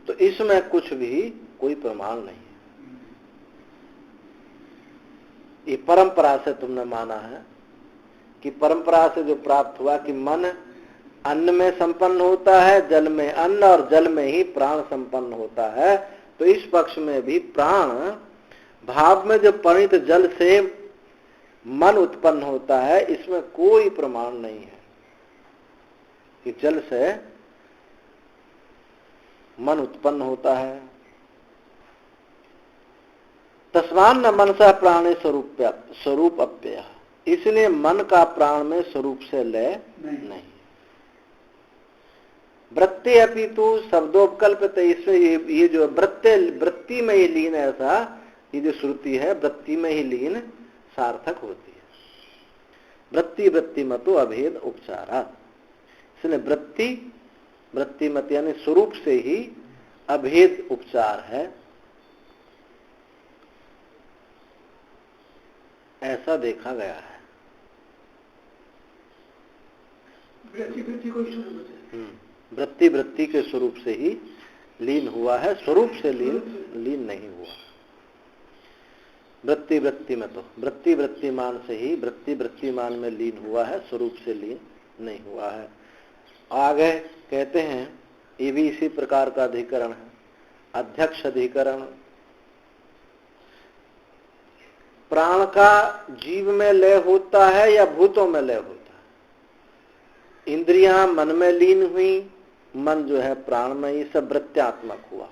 तो इसमें कुछ भी कोई प्रमाण नहीं है। ये परंपरा से तुमने माना है कि परंपरा से जो प्राप्त हुआ कि मन अन्न में संपन्न होता है, जल में अन्न और जल में ही प्राण संपन्न होता है। तो इस पक्ष में भी प्राण भाव में जो परिणित जल से मन उत्पन्न होता है, इसमें कोई प्रमाण नहीं है कि जल से मन उत्पन्न होता है। तस्मान् न मनसा प्राणे स्वरूप अप्यय, इसलिए मन का प्राण में स्वरूप से लय नहीं। वृत्ति अपितु शब्दोपकल्पित, इसमें ये जो वृत्ति में ही लीन, ऐसा ये जो श्रुति है वृत्ति में ही लीन सार्थक होती है। वृत्ति मतो अभेद उपचारा, इसलिए वृत्ति मत यानी स्वरूप से ही अभेद उपचार है, ऐसा देखा गया है। वृत्ति के स्वरूप से ही लीन हुआ है, स्वरूप से लीन नहीं हुआ। वृत्ति में तो वृत्तिमान से ही वृत्तिमान में लीन हुआ है, स्वरूप से लीन नहीं हुआ है। आगे कहते हैं, ये भी इसी प्रकार का अधिकरण है, अध्यक्ष अधिकरण। प्राण का जीव में लय होता है या भूतों में लय होता है? इंद्रियां मन में लीन हुई, मन जो है प्राण में, ये सब वृत्त्यात्मक हुआ।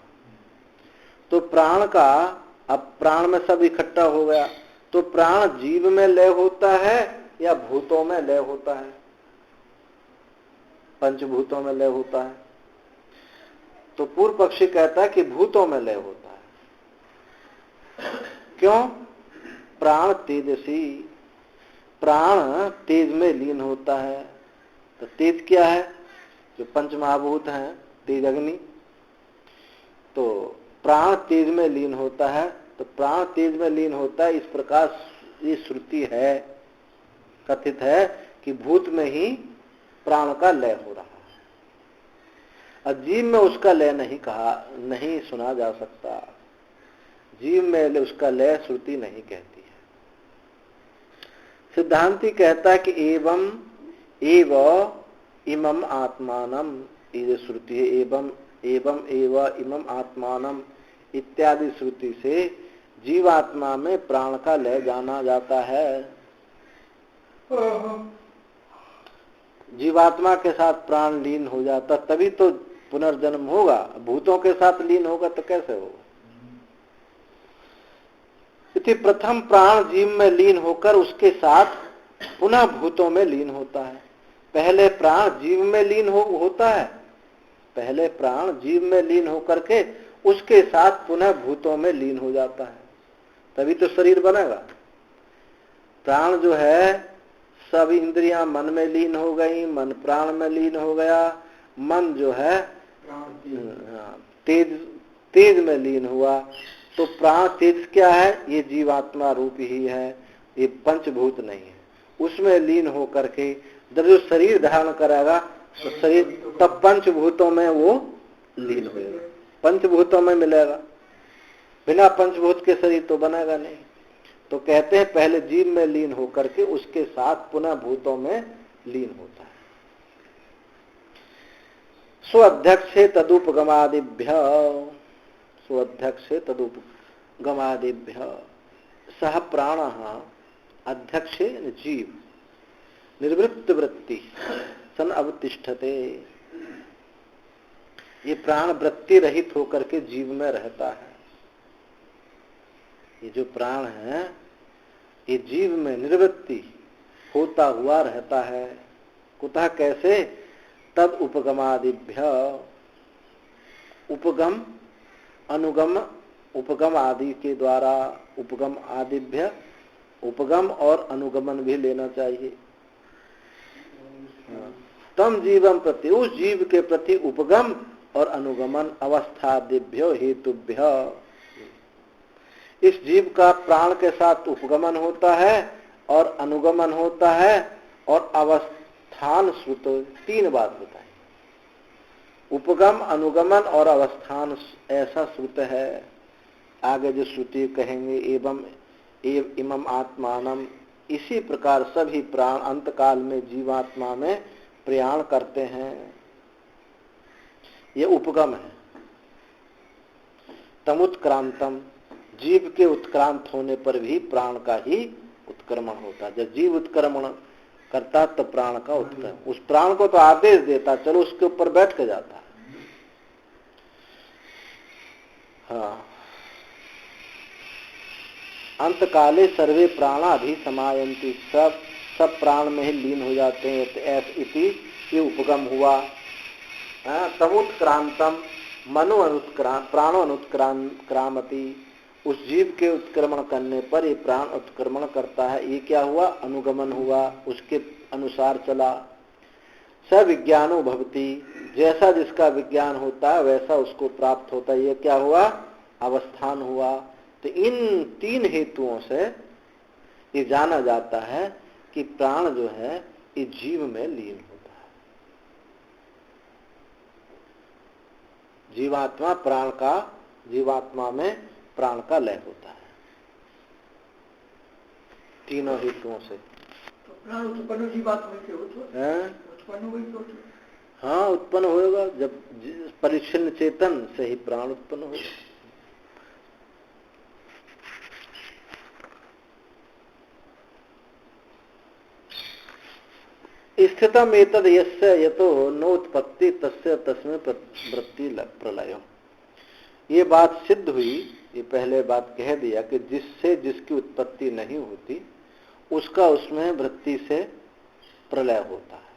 तो प्राण का, अब प्राण में सब इकट्ठा हो गया, तो प्राण जीव में लय होता है या भूतों में लय होता है? पंचभूतों में लय होता है। तो पूर्व पक्षी कहता है कि भूतों में लय होता है। क्यों? प्राण तेजसी, प्राण तेज में लीन होता है। तो तेज क्या है? जो पंच महाभूत हैं, तेज अग्नि। तो प्राण तेज में लीन होता है, तो प्राण तेज में लीन होता है। इस प्रकार ये श्रुति है, कथित है कि भूत में ही प्राण का लय हो रहा है। जीव में उसका लय नहीं सुना जा सकता। जीव में उसका लय श्रुति नहीं कहती है। सिद्धांती कहता है कि एवं एव इमम आत्मानम, ये जो श्रुति है एवं एव इमम आत्मानम इत्यादि श्रुति से जीवात्मा में प्राण का लय जाना जाता है। जीवात्मा के साथ प्राण लीन हो जाता, तभी तो पुनर्जन्म होगा। भूतों के साथ लीन होगा तो कैसे होगा? इति प्रथम प्राण जीव में लीन होकर उसके साथ पुनः भूतों में लीन होता है। पहले प्राण जीव में लीन होता है, पहले प्राण जीव में लीन होकर के उसके साथ पुनः भूतों में लीन हो जाता है, तभी तो शरीर बनेगा। प्राण जो है, सब इंद्रियां मन में लीन हो गई, मन प्राण में लीन हो गया, मन जो है तेज में लीन हुआ। तो प्राण तेज क्या है? ये जीवात्मा रूप ही है, ये पंचभूत नहीं है। उसमें लीन हो करके जब जो शरीर धारण करेगा तो शरीर, तब पंचभूतों में वो लीन होगा, पंचभूतों में मिलेगा। बिना पंचभूत के शरीर तो बनेगा नहीं। तो कहते हैं पहले जीव में लीन होकर के उसके साथ पुनः भूतों में लीन होता है। स्वाध्यक्षे तदुपगमादिभ्य, स्वाध्यक्षे तदुपगमादिभ्य सह प्राण अध्यक्षे जीव निर्वृत्त वृत्ति सन अवतिष्ठते। ये प्राण वृत्ति रहित होकर के जीव में रहता है। ये जो प्राण है ये जीव में निर्वृत्ति होता हुआ रहता है। कुतः कैसे? तद उपगमादिभ्य, उपगम अनुगम उपगम आदि के द्वारा, उपगम आदिभ्य, उपगम और अनुगमन भी लेना चाहिए। तम जीवम प्रति, उस जीव के प्रति उपगम और अनुगमन अवस्थादिभ्यो हेतुभ्य, इस जीव का प्राण के साथ उपगमन होता है और अनुगमन होता है और अवस्थान श्रुत, तीन बात बताई। उपगम, अनुगमन और अवस्थान ऐसा श्रुत है। आगे जो श्रुति कहेंगे, एवं इमम आत्मानम, इसी प्रकार सभी प्राण अंत काल में जीवात्मा में प्रयाण करते हैं। ये उपगम है। तमुत्क्रांतम, जीव के उत्क्रांत होने पर भी प्राण का ही उत्क्रमण होता है। जब जीव उत्क्रमण करता तो प्राण का उत्क्रमण, उस प्राण को तो आदेश देता, चलो उसके ऊपर बैठ के जाता है। हाँ, अंत काले सर्वे प्राणा भी समायन्ति, सब प्राण में ही लीन हो जाते हैं। इति ये उपगम हुआ। तमुत्क्रांतम मनो प्राणो अनुत्क्रामति, उस जीव के उत्क्रमण करने पर ये प्राण उत्क्रमण करता है। ये क्या हुआ? अनुगमन हुआ, उसके अनुसार चला। स विज्ञानो भवति, जैसा जिसका विज्ञान होता है वैसा उसको प्राप्त होता है। ये क्या हुआ? अवस्थान हुआ। तो इन तीन हेतुओं से ये जाना जाता है कि प्राण जो है ये जीव में लीन होता है। जीवात्मा प्राण का, जीवात्मा में प्राण का लय होता है तीनों हेतुओं से। तो प्राण उत्पन्न जीवात्मा से उत्पन्न हुई तो हाँ, उत्पन्न होगा। जब परिच्छिन्न चेतन से ही प्राण उत्पन्न होगा। स्थितम एतद यस्य यतो नोत्पत्ति तस्य तस्मै वृत्ति प्रलय। ये बात सिद्ध हुई, ये पहले बात कह दिया कि जिससे जिसकी उत्पत्ति नहीं होती उसका उसमें वृत्ति से प्रलय होता है।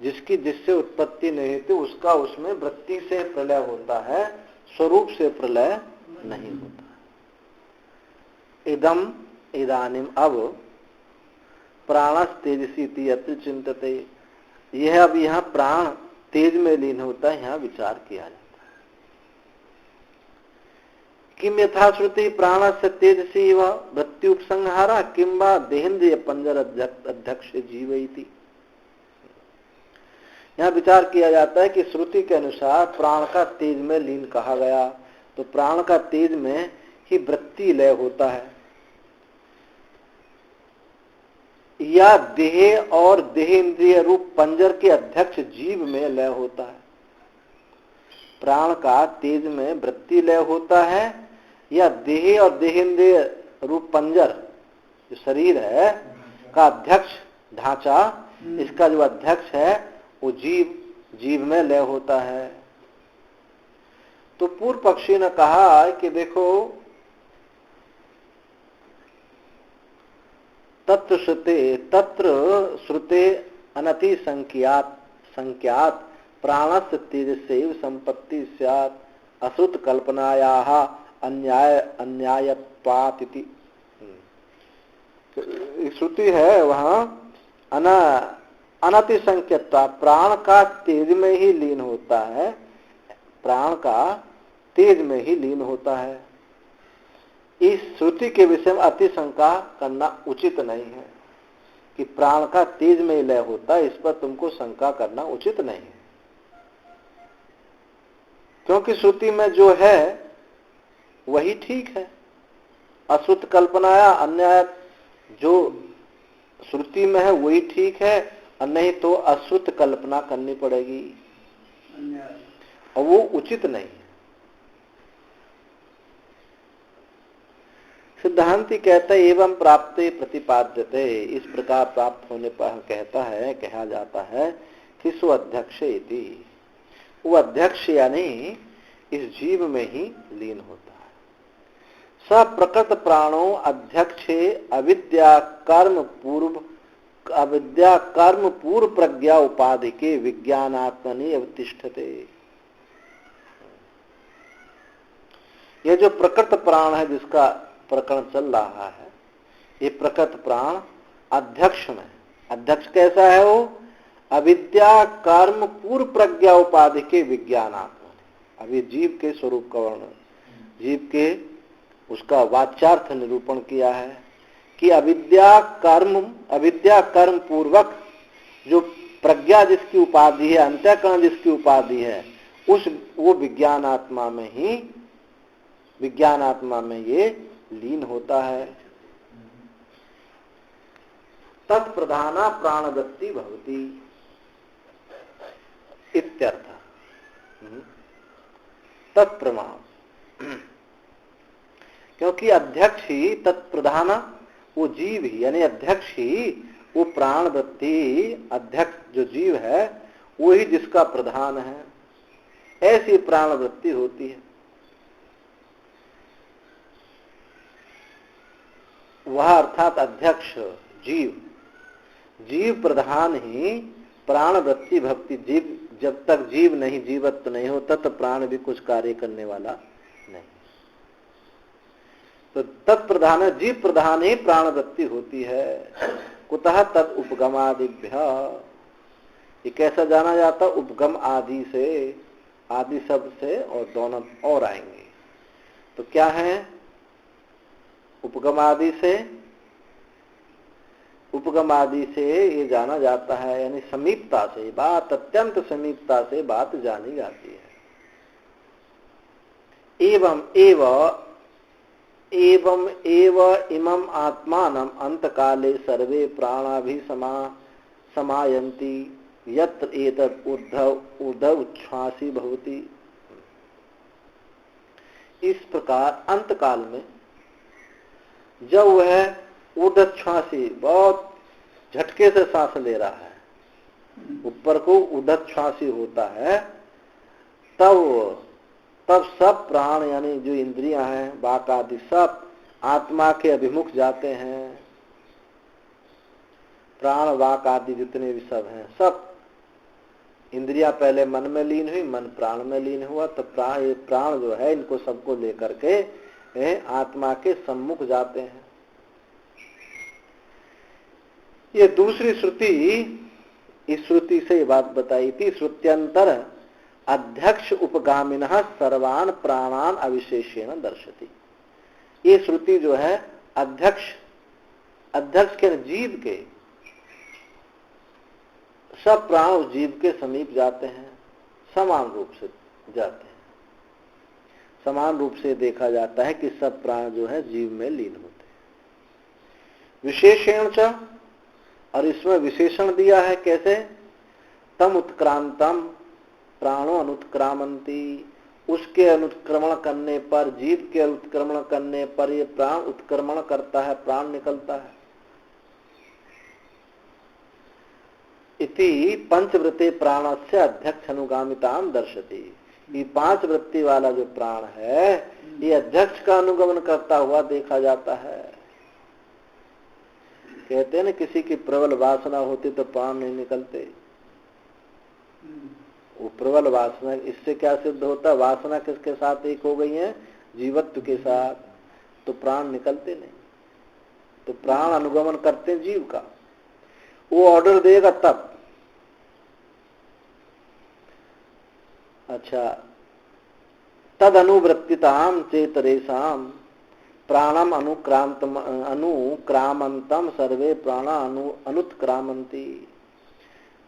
जिससे उत्पत्ति नहीं होती उसका उसमें वृत्ति से प्रलय होता है, स्वरूप से प्रलय नहीं होता। इदम इदानीम, अब प्राणस तेजसी अति चिंतते, यह अब यहाँ प्राण तेज में लीन होता है, यहाँ विचार किया जाता है। किम यथाश्रुति प्राणस्य तेजसी व मृत्यु उपसंहारा किम वा देहेन्द्रिय पंजर अध्यक्ष जीवैति। यहाँ विचार किया जाता है कि श्रुति के अनुसार प्राण का तेज में लीन कहा गया, तो प्राण का तेज में ही वृत्ति लय होता है, या देह और देह इंद्रिय रूप पंजर के अध्यक्ष जीव में लय होता है। प्राण का तेज में वृत्ति लय होता है या देह और देह इंद्रिय रूप पंजर जो शरीर है का अध्यक्ष ढांचा, इसका जो अध्यक्ष है वो जीव में लय होता है। तो पूर्व पक्षी ने कहा कि देखो तत्र श्रुते अनति संख्यात प्राणस्य तेजस्यैव संपत्ति स्यात् अश्रुत कल्पनायाः अन्यायत्वात् इति। श्रुति है वहां अनति संख्यता, प्राण का तेज में ही लीन होता है, प्राण का तेज में ही लीन होता है। इस श्रुति के विषय में अति शंका करना उचित नहीं है कि प्राण का तेज में लय होता है, इस पर तुमको शंका करना उचित नहीं है, क्योंकि श्रुति में जो है वही ठीक है। अश्रुत कल्पनाया अन्याय, जो श्रुति में है वही ठीक है, और नहीं तो अश्रुत कल्पना करनी पड़ेगी और वो उचित नहीं है। सिद्धांति कहता है एवं प्राप्ते प्रतिपाद्यते, इस प्रकार प्राप्त होने पर कहता है, कहा जाता है कि सो अध्यक्ष इति, वो अध्यक्ष यानी इस जीव में ही लीन होता है। स प्रकृत प्राणो अध्यक्षे अविद्या कर्म पूर्व प्रज्ञा उपाधि के विज्ञानात्मनि अवतिष्ठते। यह जो प्रकृत प्राण है जिसका प्रकरण चल रहा है, ये प्रकृत प्राण अध्यक्ष में, अध्यक्ष कैसा है वो? अविद्या कर्म पूर्व प्रज्ञा उपाधि के विज्ञानात्मनि। अब ये जीव के स्वरूप का वर्णन, जीव के उसका वाच्यार्थ निरूपण किया है कि अविद्या कर्म पूर्वक जो प्रज्ञा जिसकी उपाधि है, अंतःकरण जिसकी उपाधि है, वो विज्ञानात्मा में ये लीन होता है। तत्प्रधाना प्राणवृत्ति भवति इत्यर्थ। तत्प्रमाण, क्योंकि अध्यक्ष ही तत्प्रधान, वो जीव ही यानी अध्यक्ष ही, वो प्राणवृत्ति, अध्यक्ष जो जीव है वो ही जिसका प्रधान है, ऐसी प्राणवृत्ति होती है। वह अर्थात अध्यक्ष जीव प्रधान ही प्राणवृत्ति भक्ति। जीव जब तक जीव नहीं, जीवत्व नहीं हो, तब प्राण भी कुछ कार्य करने वाला नहीं। तो तत्प्रधान, जीव प्रधान ही प्राणवृत्ति होती है। कुतः तद उपगमादिभ्य, ये कैसा जाना जाता? उपगम आदि से, आदि शब्द से और दोनों और आएंगे। तो क्या है उपगम आदि से? उपगम आदि से ये जाना जाता है, यानी समीपता से, बात अत्यंत समीपता से बात जानी जाती है। एवं इमम आत्मानम अंतकाले सर्वे प्राणा भी समायन्ति यत्र एतत् ऊर्ध्व उच्छ्वासी भवति। इस प्रकार अंतकाल में जब वह ऊर्ध्वश्वासी बहुत झटके से सांस ले रहा है, ऊपर को ऊर्ध्वश्वासी होता है, तब सब प्राण यानी जो इंद्रियां हैं, वाक आदि सब आत्मा के अभिमुख जाते हैं। प्राण वाक आदि जितने भी सब हैं, सब इंद्रियां पहले मन में लीन हुई, मन प्राण में लीन हुआ, तो प्राण जो है इनको सबको लेकर के आत्मा के सम्मुख जाते हैं। ये दूसरी श्रुति, इस श्रुति से ये बात बताई थी। श्रुत्यंतर अध्यक्ष उपगामिनः सर्वान प्राणान अविशेषेण दर्शति। ये श्रुति जो है अध्यक्ष के जीव के सब प्राण उस जीव के समीप जाते हैं, समान रूप से जाते हैं। समान रूप से देखा जाता है कि सब प्राण जो है जीव में लीन होते हैं। विशेषण च, और इसमें विशेषण दिया है कैसे? तम उत्क्रांतम प्राणो अनुत्क्रामंती, उसके अनुत्क्रमण करने पर, जीव के अनुत्क्रमण करने पर ये प्राण उत्क्रमण करता है, प्राण निकलता है। इति पंचवृत्ति प्राणस्य अध्यक्ष अनुगामिताम दर्शति। ये 5 वृत्ति वाला जो प्राण है ये अध्यक्ष का अनुगमन करता हुआ देखा जाता है। कहते हैं ना, किसी की प्रबल वासना होती तो प्राण नहीं निकलते। वो प्रबल वासना, इससे क्या सिद्ध होता? वासना किसके साथ एक हो गई है? जीवत्व के साथ, तो प्राण निकलते नहीं। तो प्राण अनुगमन करते हैं जीव का, वो ऑर्डर देगा तब। अच्छा, तद अनुवृत्तिताम चेतरेशम प्राणम अनुक्रामंतम सर्वे प्राणा अनुत्क्रामंती।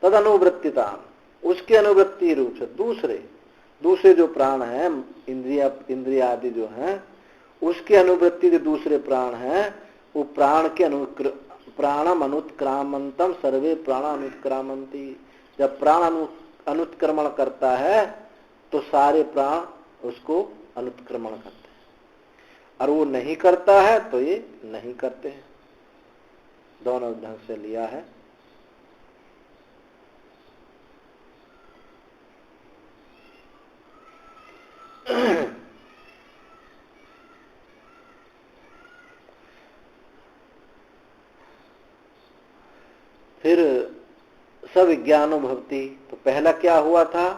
तद अनुवृत्तिताम, उसके अनुवृत्ति रूप से दूसरे जो प्राण हैं, इंद्रिया आदि जो हैं, उसके अनुवृत्ति जो दूसरे प्राण हैं, वो प्राण के प्राणम अनुत्क्रामंतम सर्वे प्राणा अनुत्क्रामंती। जब प्राण अनुत्क्रमण करता है तो सारे प्राण उसको अनुत्क्रमण करते हैं, और वो नहीं करता है तो ये नहीं करते हैं। दोनों ढंग से लिया है। फिर सविज्ञानो भवति, तो पहला क्या हुआ था,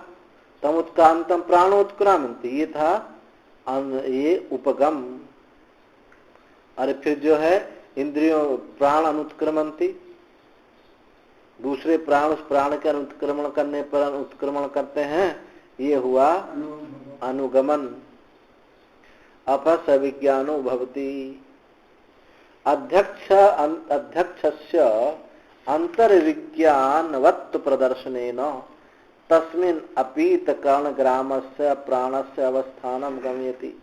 तम उत्क्रांतम प्राणो उत्क्रामंति, ये था ये उपगम। अरे फिर जो है इंद्रियों प्राण अनुत्क्रमंती, दूसरे प्राण उस प्राण के अनुत्क्रमण करने पर उत्क्रमण करते हैं, ये हुआ अनुगमन। अप सविज्ञानो भवति, अध्यक्षस्य अंतर्विज्ञानवत् प्रदर्शनेन तस्मिन् अपीत कर्णग्रामस्य प्राणस्य अवस्थानं गम्यति।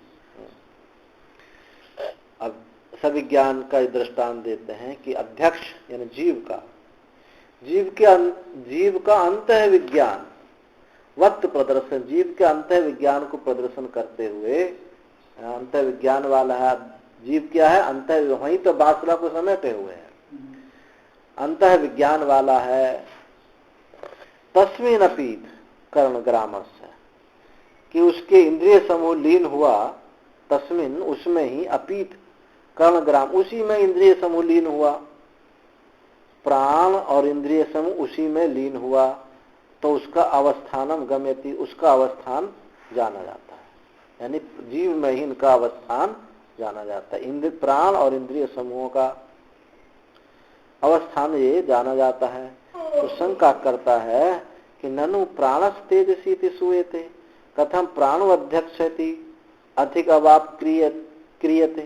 अब सविज्ञान का दृष्टांत देते हैं कि अध्यक्ष यानी जीव का अंत है विज्ञान वक्त प्रदर्शन, जीव के अंत विज्ञान को प्रदर्शन करते हुए, अंत विज्ञान वाला है जीव, क्या है अंत, वहीं तो बासुरा को समेटे हुए हैं, अंत विज्ञान वाला है। तस्मिन् अपीत कर्णग्रामस्य, कि उसके इंद्रिय समूह लीन हुआ, तस्मिन् उसमें ही, अपीत कर्णग्राम उसी में इंद्रिय समूह लीन हुआ, प्राण और इंद्रिय समूह उसी में लीन हुआ, तो उसका अवस्थानम गम्यति, उसका अवस्थान जाना जाता है, यानी जीव में ही इनका अवस्थान जाना जाता है। इंद्र प्राण और इंद्रिय समूहों का अवस्थान ये जाना जाता है। तो शंका करता है कि ननु प्राणस तेजसी सूयते कथम प्राणो अध्यक्षति अधिक अवाप क्रियते।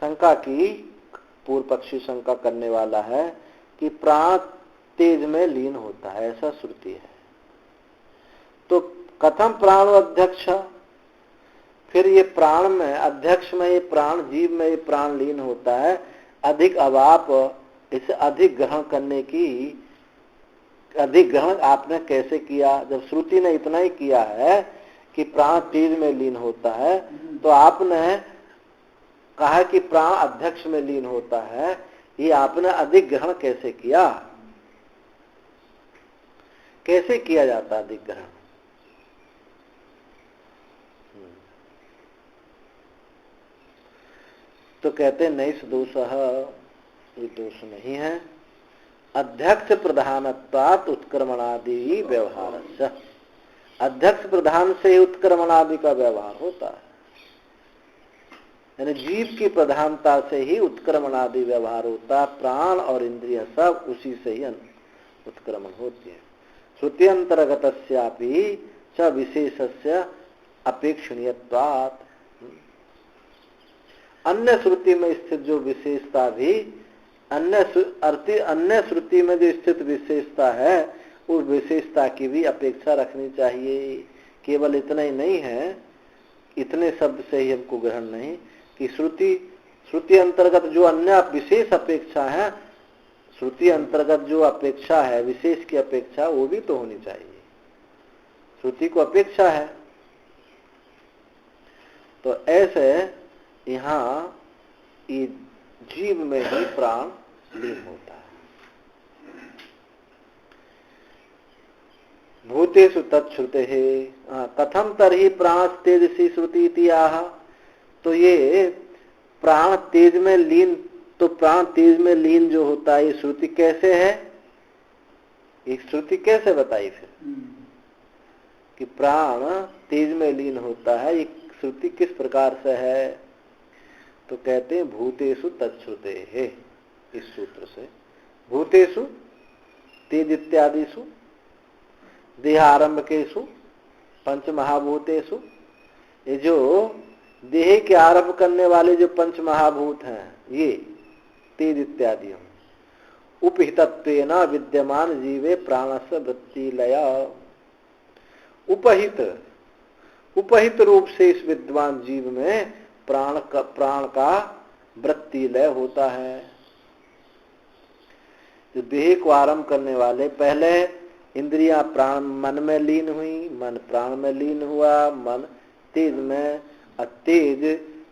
शंका की पूर्व पक्षी शंका करने वाला है कि प्राण तेज में लीन होता है, ऐसा श्रुति है, तो कथम प्राणो अध्यक्ष, फिर ये प्राण में, अध्यक्ष में ये प्राण, जीव में ये प्राण लीन होता है, अधिक अवाप, इसे अधिक ग्रहण करने की, अधिक ग्रहण आपने कैसे किया, जब श्रुति ने इतना ही किया है कि प्राण तेज में लीन होता है, तो आपने कहा कि प्राण अध्यक्ष में लीन होता है, ये आपने अधिक ग्रहण कैसे किया, कैसे किया जाता अधिक ग्रहण। तो कहते नहीं सदोषः, ये दोष नहीं है। अध्यक्ष प्रधानत्वात् उत्क्रमणादि व्यवहारस्य, अध्यक्ष प्रधान से उत्क्रमणादि का व्यवहार होता है, यानी जीव की प्रधानता से ही उत्क्रमणादि व्यवहार होता है, प्राण और इंद्रिय सब उसी से ही उत्क्रमण होती है। श्रुति अंतर्गतस्यापि च विशेषस्य अपेक्षणीयत्वात्, अन्य श्रुति में स्थित जो विशेषता भी, अन्य श्रुति में जो स्थित विशेषता है, उस विशेषता की भी अपेक्षा रखनी चाहिए। केवल इतना ही नहीं है, इतने शब्द से ही हमको ग्रहण नहीं कि श्रुति अंतर्गत जो अन्य विशेष अपेक्षा है, श्रुति अंतर्गत जो अपेक्षा है विशेष की अपेक्षा, वो भी तो होनी चाहिए। श्रुति को अपेक्षा है, तो ऐसे यहाँ जीव में ही प्राण लीन होता है। भूतेषु तच्छ्रुते कथम तरहि प्राण तेजसी श्रुति इति आह, तो ये प्राण तेज में लीन, तो प्राण तेज में लीन जो होता है, ये श्रुति कैसे है, एक श्रुति कैसे बताई फिर कि प्राण तेज में लीन होता है, एक श्रुति किस प्रकार से है। तो कहते हैं भूतेषु तच्छ्रुते है, इस सूत्र से भूतेषु तेज इत्यादिषु देहारंभकेषु पंच महाभूतेषु, ये जो देह के आरंभ करने वाले जो पंच महाभूत हैं, ये तेज इत्यादि उपहितत्वेन विद्यमान जीवे प्राणस्य वृत्ति लया, उपहित रूप से इस विद्वान जीव में प्राण का वृत्ति लय होता है। जो देह को आरंभ करने वाले, पहले इंद्रियां प्राण मन में लीन हुई, मन प्राण में लीन हुआ, मन तेज में, तेज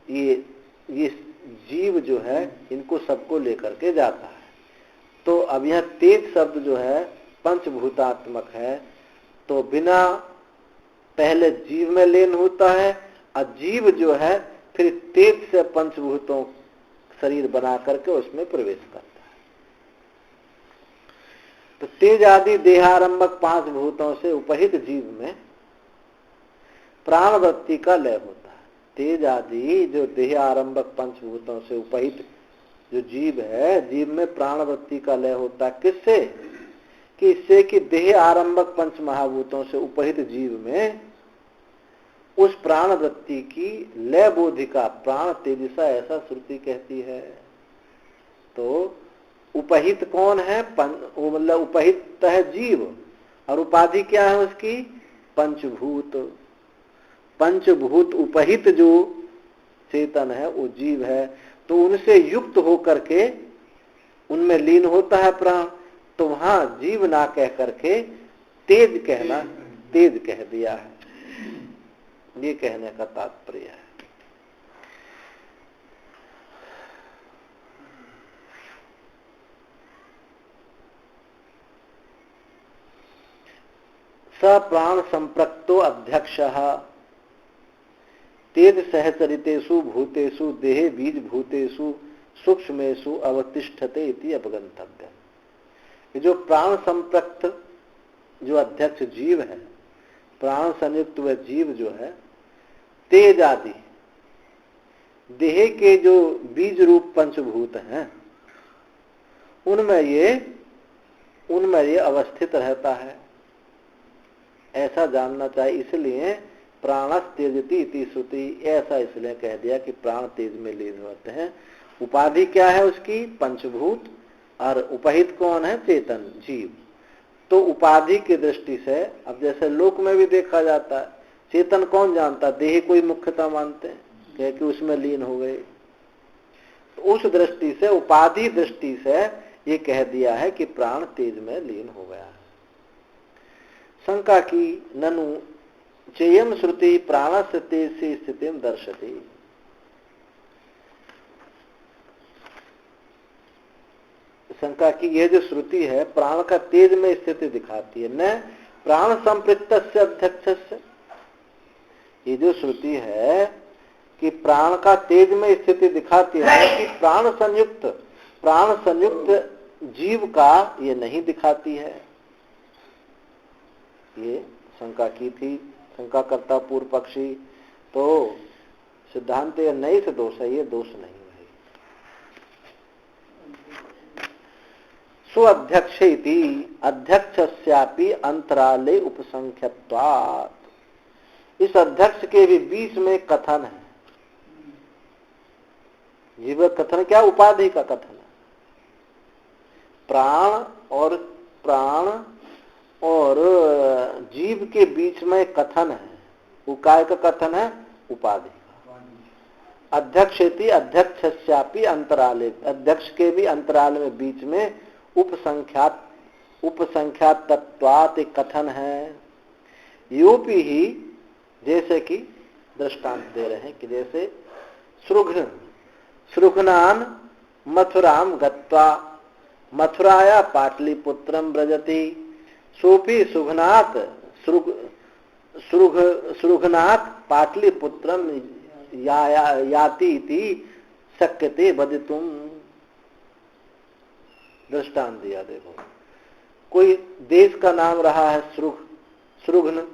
ये जीव जो है इनको सबको लेकर के जाता है। तो अब यह तेज शब्द जो है पंचभूतात्मक है, तो बिना पहले जीव में लीन होता है, और जीव जो है फिर तेज से पंचभूतों शरीर बना करके उसमें प्रवेश करता है। तो तेज आदि देहारंभक 5 भूतों से उपहित जीव में प्राण वृत्ति का लय होता है। तेज आदि जो देह आरंभक 5 भूतों से उपहित जो जीव है, जीव में प्राण वृत्ति का लय होता है। किससे? कि इससे कि देह आरंभक 5 महाभूतों से उपहित जीव में उस प्राण वृत्ति की लय बोधिका प्राण तेजसा, ऐसा श्रुति कहती है। तो उपहित कौन है? मतलब उपहित है जीव, और उपाधि क्या है उसकी? पंचभूत। पंचभूत उपहित जो चेतन है वो जीव है। तो उनसे युक्त होकर के उनमें लीन होता है प्राण। तो वहां जीव ना कह करके तेज कहना, तेज कह दिया है। ये कहने का तात्पर्य है। स प्राण संप्रक्तो अध्यक्षः तेज सहचरितेषु भूतेषु देहे बीज भूतेषु सूक्ष्मेषु अवतिष्ठते इति अपगंतव्य। ये जो प्राण संप्रक्त जो अध्यक्ष जीव है, प्राण संयुक्त वह जीव जो है, तेज आदि देह के जो बीज रूप पंचभूत हैं उनमें ये अवस्थित रहता है, ऐसा जानना चाहिए। इसलिए प्राणस तेजति इति श्रुति, ऐसा इसलिए कह दिया कि प्राण तेज में लीन होते हैं। उपाधि क्या है उसकी? पंचभूत। और उपहित कौन है? चेतन जीव। तो उपाधि की दृष्टि से अब जैसे लोक में भी देखा जाता है, चेतन कौन जानता? देह कोई मुख्यता मानते हैं कि उसमें लीन हो गए। तो उस दृष्टि से, उपाधि दृष्टि से ये कह दिया है कि प्राण तेज में लीन हो गया। शंका की, ननु चेयम श्रुति प्राणस्य तेज से स्थिति दर्शति। शंका की, यह जो श्रुति है प्राण का तेज में स्थिति दिखाती है, न प्राण संपृक्तस्य अध्यक्षस्य। ये जो श्रुति है कि प्राण का तेज में स्थिति दिखाती है कि प्राण संयुक्त जीव का ये नहीं दिखाती है। ये शंका की थी शंका करता पूर्व पक्षी। तो सिद्धांत ये नहीं से दोष है, ये दोष नहीं है। स्वाध्यक्ष इति अध्यक्षस्यापि अंतराले उपसंख्यत्वात्। इस अध्यक्ष के भी बीच में कथन है। जीव कथन क्या? उपाधि का कथन है। प्राण और जीव के बीच में कथन है। वो काय का कथन है? उपाधि का। अध्यक्षेति अध्यक्षस्यापि अंतराले, अध्यक्ष के भी अंतराल में बीच में उपसंख्यात तत्वात् एक कथन है। योपि ही, जैसे कि दृष्टांत दे रहे हैं कि जैसे सृघ्नान मथुराम गत्वा मथुराया पाटलिपुत्रम व्रजति सोपि सुघनात् सृघनात् पाटलिपुत्रम याति इति शक्यते बदितुम। दृष्टांत दिया। देखो, कोई देश का नाम रहा है सृघ्न।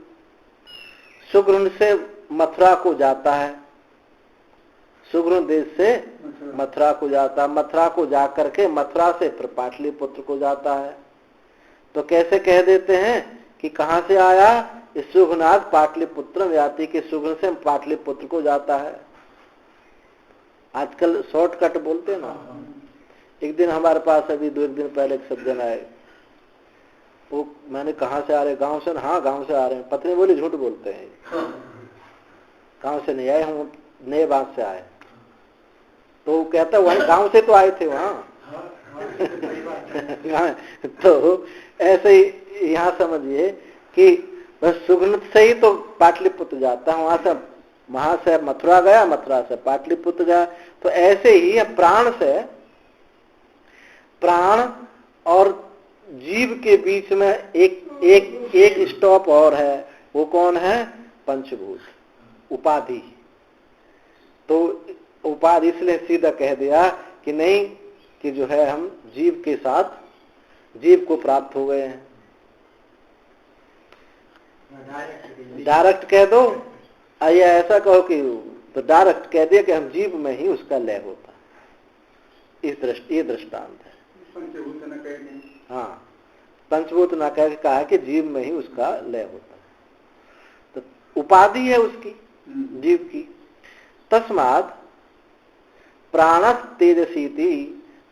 सुघ्न से मथुरा को जाता है, सुघ्न देश से मथुरा को जाता, मथुरा को जाकर के मथुरा से फिर पाटलिपुत्र को जाता है। तो कैसे कह देते हैं कि कहां से आया? इस सुघनाथ पाटलिपुत्र याति के सुघ्न से पाटलिपुत्र को जाता है। आजकल शॉर्टकट बोलते हैं ना। एक दिन हमारे पास अभी 2 दिन पहले एक सज्जन आए। वो मैंने कहा से आ रहे? गांव से। हाँ, गांव से आ रहे हैं। पत्नी बोली झूठ बोलते हैं, गांव से नहीं आए, हम नए बात से आए। तो कहता वही गांव से तो आए थे वहां। तो ऐसे ही यहाँ समझिए कि बस सुघ्न से ही तो पाटलिपुत्र जाता है, वहां से मथुरा गया, मथुरा से पाटलिपुत्र गया। तो ऐसे ही प्राण से, प्राण और जीव के बीच में एक स्टॉप और है। वो कौन है? पंचभूत, उपाधि। तो उपाधि इसलिए सीधा कह दिया कि नहीं, कि जो है हम जीव के साथ जीव को प्राप्त हो गए हैं। डायरेक्ट कह दो या ऐसा कहो कि तो डायरेक्ट कह दिया कि हम जीव में ही उसका लय होता है। ये दृष्टांत है। पंचभूत न कहने, हाँ, पंचभूत न कह के कहा कि जीव में ही उसका लय होता है, तो उपाधि है उसकी जीव की। तस्मात् प्राणस तेजसीति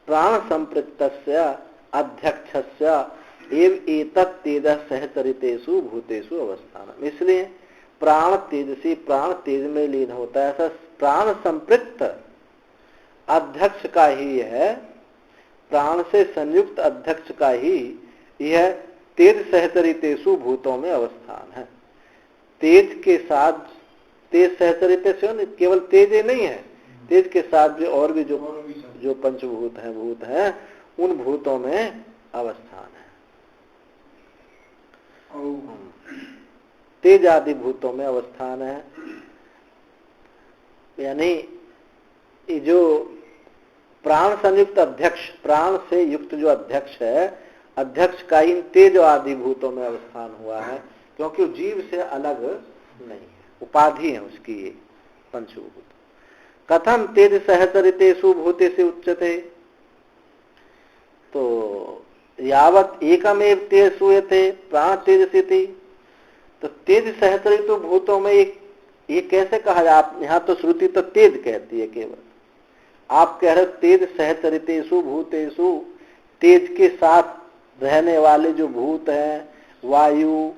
प्राण संपृक्तस्य अध्यक्षस्य एव एतत् तेजः सहचरितेषु भूतेषु अवस्थानम्। इसलिए प्राण तेजसी प्राण तेज में लीन होता है, ऐसा प्राण संपृक्त अध्यक्ष का ही है, प्राण से संयुक्त अध्यक्ष का ही यह तेज सहचरितेषु भूतों में अवस्थान है। तेज के साथ, तेज सहचरितेषु केवल तेज ही नहीं है, तेज के साथ जो और भी जो पंचभूत हैं, भूत हैं, उन भूतों में अवस्थान है। तेज आदि भूतों में अवस्थान है। यानी ये जो प्राण संयुक्त अध्यक्ष, प्राण से युक्त जो अध्यक्ष है, अध्यक्ष का इन तेज आदि भूतों में अवस्थान हुआ है, क्योंकि जीव से अलग नहीं है, उपाधि है उसकी ये पंचभूत। कथम तेज सहचरितेषु भूतेषु उच्यते, तो यावत एकमेव तेज सूयते प्राण तेजसीति, तो तेज सहचरित भूतों में ये कैसे कहा जाए? आप यहाँ तो श्रुति तो तेज कहती है केवल, आप कह रहे तेज सहचरितेषु भूतेषु, तेज के साथ रहने वाले जो भूत हैं, वायु,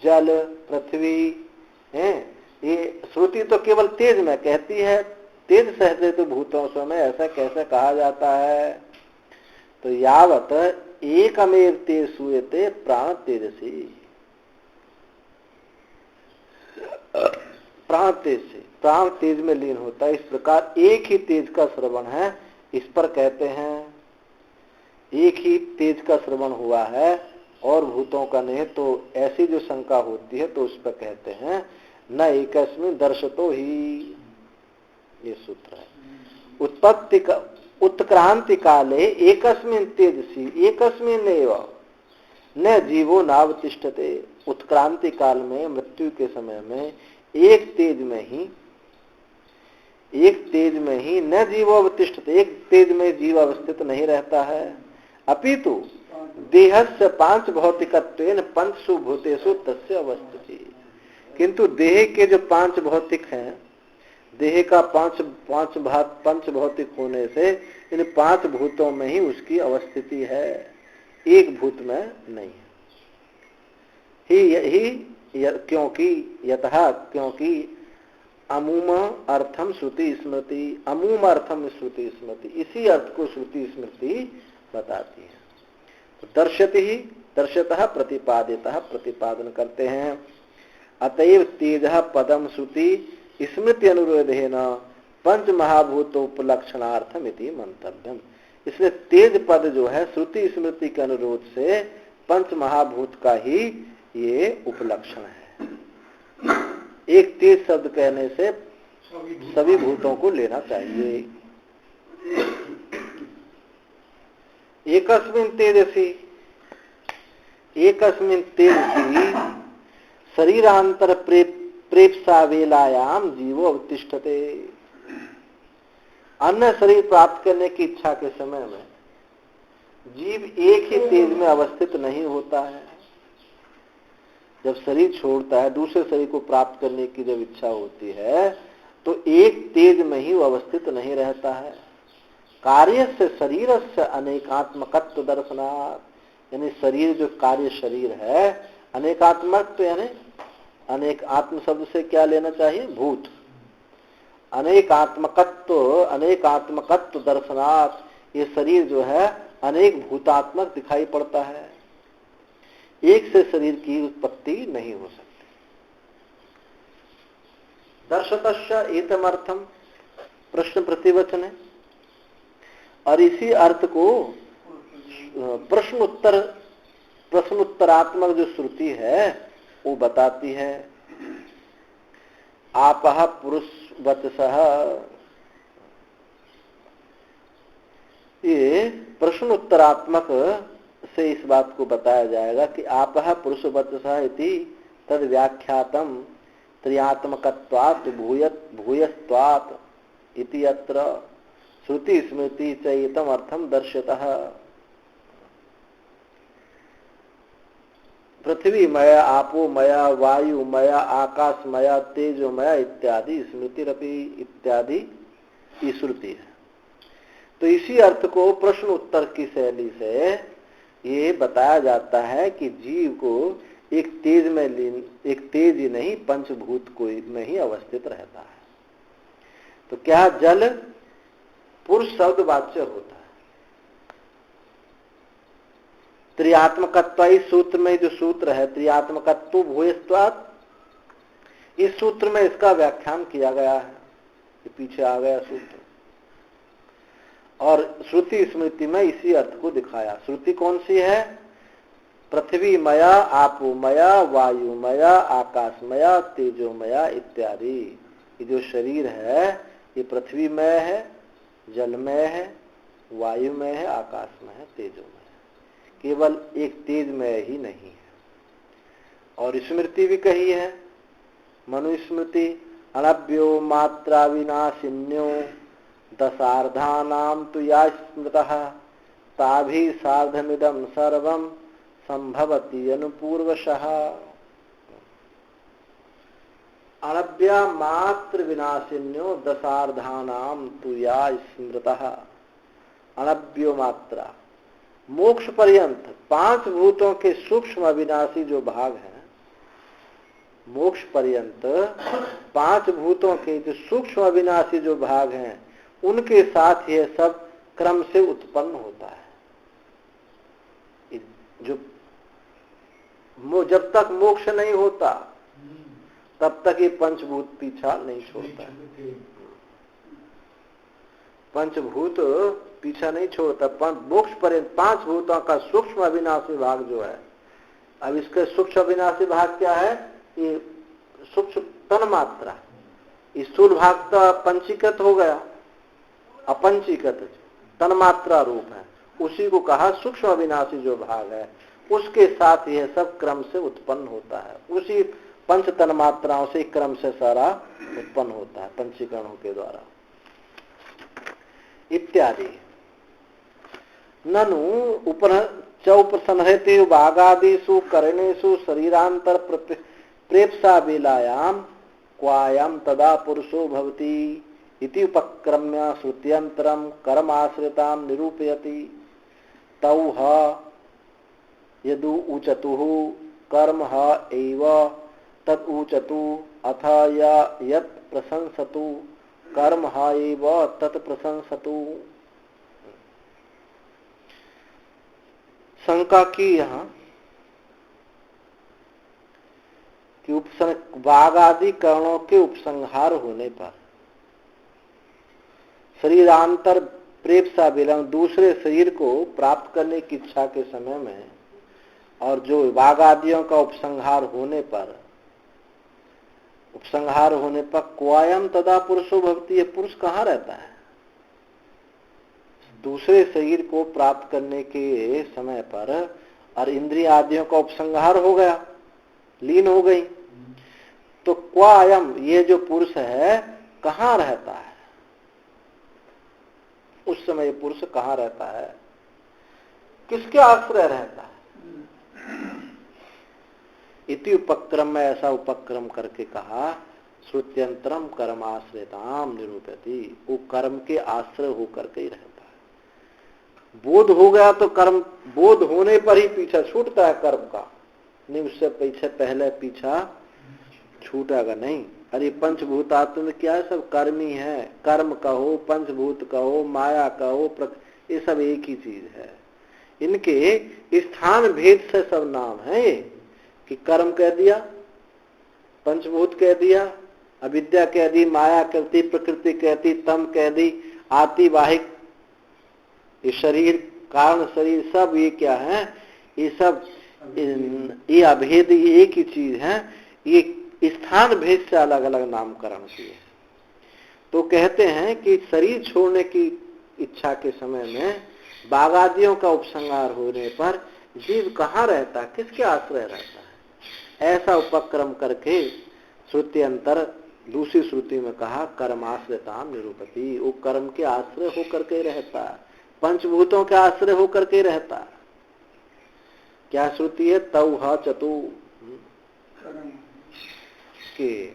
जल, पृथ्वी हैं, ये श्रुति तो केवल तेज में कहती है, तेज सहचरित भूतों में ऐसा कैसे कहा जाता है? तो यावत एकमेव तेज सूयते प्राण तेजसी, प्राण तेज से, प्राण तेज में लीन होता है। इस प्रकार एक ही तेज का श्रवण है, इस पर कहते हैं एक ही तेज का श्रवण हुआ है और भूतों का नहीं, तो ऐसी जो शंका होती है तो उस पर कहते हैं न एकस्मिन् दर्शतो ही, ये सूत्र है। उत्पत्ति का उत्क्रांति काले एकस्मिन् तेजसी एकस्मिन् एव न जीवो नावतिष्ठते। उत्क्रांति काल में, मृत्यु के समय में एक तेज में ही न जीवो अवतिष्ठते, एक तेज में जीव अवस्थित नहीं रहता है। अपितु देहस्य पांच भौतिकत्वेन पंचसु भूतेषु तस्य अवस्थिति, किंतु देह के जो पांच भौतिक हैं, देह का पंच भौतिक होने से इन पांच भूतों में ही उसकी अवस्थिति है, एक भूत में नहीं है। क्योंकि अमूम अर्थम श्रुति स्मृति, अमूम अर्थम श्रुति स्मृति, इसी अर्थ को श्रुति स्मृति बताती है। तो दर्शतः प्रतिपादितः, प्रतिपादन करते हैं। अतएव तेजः पदम श्रुति स्मृति अनुरोधेन पंच महाभूतोपलक्षणार्थम इति मंतव्यम। इसलिए तेज पद जो है श्रुति स्मृति के अनुरोध से पंच महाभूत का ही ये उपलक्षण है। एक तेज शब्द कहने से सभी भूतों को लेना चाहिए। एकस्मिन् तेजसी शरीरांतर प्रेप्सा वेलायाम जीवो अवतिष्ठते। अन्य शरीर प्राप्त करने की इच्छा के समय में जीव एक ही तेज में अवस्थित नहीं होता है। जब शरीर छोड़ता है, दूसरे शरीर को प्राप्त करने की जब इच्छा होती है, तो एक तेज में ही वो अवस्थित नहीं रहता है। कार्य से शरीर से अनेकात्मकत्व दर्शनात्, यानी शरीर जो कार्य शरीर है, अनेकात्मक यानी अनेक, आत्म शब्द से क्या लेना चाहिए? भूत। अनेकात्मकत्व दर्शनात्, ये शरीर जो है अनेक भूतात्मक दिखाई पड़ता है, एक से शरीर की उत्पत्ति नहीं हो सकती। दर्शतस्य एतमर्थम प्रश्न प्रतिवचन है, और इसी अर्थ को प्रश्नोत्तरात्मक जो श्रुति है वो बताती है। आपः पुरुषवचसः, ये प्रश्नोत्तरात्मक से इस बात को बताया जाएगा कि आपः पुरुष वचसः इति तद व्याख्यातम त्रियात्मकत्वात् भूयस्त्वात् इति अत्र श्रुति स्मृति चैतम अर्थम दर्शतः। पृथ्वी मया आपो मया वायु मया आकाश मया तेजो मया इत्यादि स्मृतिरपि इत्यादि की श्रुति है। तो इसी अर्थ को प्रश्न उत्तर की शैली से ये बताया जाता है कि जीव को एक तेज ही नहीं पंचभूत को में ही अवस्थित रहता है। तो क्या जल पुरुष शब्द वाच्य होता है। त्रियात्मकत्व इस सूत्र में जो सूत्र है त्रियात्मकत्व भूयस्त्वात्, इस सूत्र में इसका व्याख्यान किया गया है। ये पीछे आ गया सूत्र और श्रुति स्मृति में इसी अर्थ को दिखाया। श्रुति कौन सी है? पृथ्वी मया आपो मया वायु मया आकाश मया तेजो मया इत्यादि। ये जो शरीर है ये पृथ्वी में है, जल में है, वायु में है, आकाश में है, तेजो में है। केवल एक तेज में ही नहीं है। और स्मृति भी कही है, मनुस्मृति, अनभ्यो मात्रा विनाशिन्यो दशार्धानाम तु या स्मृतः ताभि सार्धमिदं सर्वं संभवति अनुपूर्वशः। अनभ्या मात्र विनाशिन्यो दशार्धानाम तु या स्मृतः। अनभ्यो मात्रा मोक्ष पर्यंत पांच भूतों के सूक्ष्म अविनाशी जो भाग हैं, मोक्ष पर्यंत पांच भूतों के जो सूक्ष्म अविनाशी जो भाग हैं उनके साथ यह सब क्रम से उत्पन्न होता है। जो जब तक मोक्ष नहीं होता तब तक ये पंचभूत पीछा नहीं छोड़ता है। पंचभूत पीछा नहीं छोड़ता। मोक्ष पर्यंत पांच भूतों का सूक्ष्म अविनाशी भाग जो है, अब इसके सूक्ष्म अविनाशी भाग क्या है? ये सूक्ष्म तन मात्रा। स्थूल भाग तो पंचीकृत हो गया, अपंचीकृत तन मात्रा रूप है, उसी को कहा सूक्ष्म अविनाशी जो भाग है। उसके साथ यह सब क्रम से उत्पन्न होता है। उसी पंच तन मात्राओं से क्रम से सारा उत्पन्न होता है पंचीकरणों के द्वारा इत्यादि। ननु उपसंहृते भागादिषु करणेषु शरीरांतर प्रेप्सा बेलायाम क्वायम तदा पुरुषो भवति इति उपक्रम्य श्रुत्यंतरम कर्माश्रितां निरूपयति। तौ ह यदु ऊचतुः कर्म ह एव तत् ऊचतु अथ यत् प्रशंसतु कर्म ह एव तत् प्रशंसतु। शंका की यहाँ कि वाग आदि करणों के उपसंहार होने पर शरीरांतर प्रेप्सा विलंब दूसरे शरीर को प्राप्त करने की इच्छा के समय में और जो वाग आदियों का उपसंहार होने पर क्वायम तदा पुरुषो भवति, ये पुरुष कहाँ रहता है? दूसरे शरीर को प्राप्त करने के समय पर और इंद्रिय आदियों का उपसंहार हो गया, लीन हो गई, तो क्वायम ये जो पुरुष है कहाँ रहता है? उस समय पुरुष कहाँ रहता है? किसके आश्रय रहता है? इति उपक्रम में ऐसा उपक्रम करके कहा श्रुत्यंतरम कर्माश्रिताम निरूपयति। वो कर्म के आश्रय होकर के ही रहता है। बोध हो गया तो कर्म, बोध होने पर ही पीछा छूटता है कर्म का, नहीं उससे पीछे पहले पीछा छूटेगा नहीं। अरे पंचभूतात्म में क्या है? सब कर्मी है। कर्म कहो, पंचभूत कहो, माया कहो, ये सब एक ही चीज है। इनके स्थान भेद से सब नाम है ये, कि कर्म कह दिया, पंचभूत कह दिया, अविद्या कह दी, माया कहती, प्रकृति कहती, तम कह दी, आतिवाहिक ये शरीर, कारण शरीर, सब ये क्या है? ये सब ये अभेद एक ही चीज है। ये स्थान भेद से अलग अलग नामकरण किए। तो कहते हैं कि शरीर छोड़ने की इच्छा के समय में बागादियों का उपसंहार होने पर जीव कहाँ रहता है, किसके आश्रय रहता है। ऐसा उपक्रम करके श्रुति अंतर दूसरी श्रुति में कहा कर्माश्रिताम निरूपति, वो कर्म के आश्रय होकर के रहता है, पंचभूतों के आश्रय होकर के रहता है। क्या श्रुति है, तौ ह चतु, कि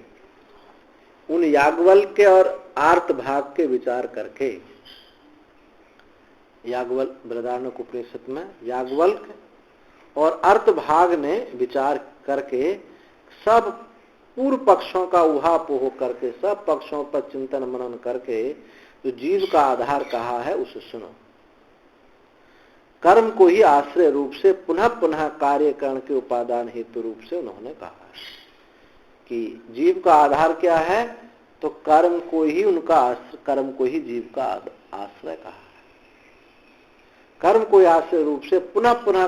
उन याज्ञवल्क्य और आर्त भाग के विचार करके, याज्ञवल्क्य बृहदारण्यक उपनिषद में याज्ञवल्क्य और अर्थ भाग ने विचार करके सब पूर्व पक्षों का उहापोह करके, सब पक्षों पर चिंतन मनन करके जो जीव का आधार कहा है उसे सुनो। कर्म को ही आश्रय रूप से पुनः पुनः कार्यकरण के उपादान हेतु रूप से उन्होंने कहा है कि जीव का आधार क्या है, तो कर्म को ही कर्म को ही जीव का आश्रय कहा है। कर्म को आश्रय रूप से पुनः पुनः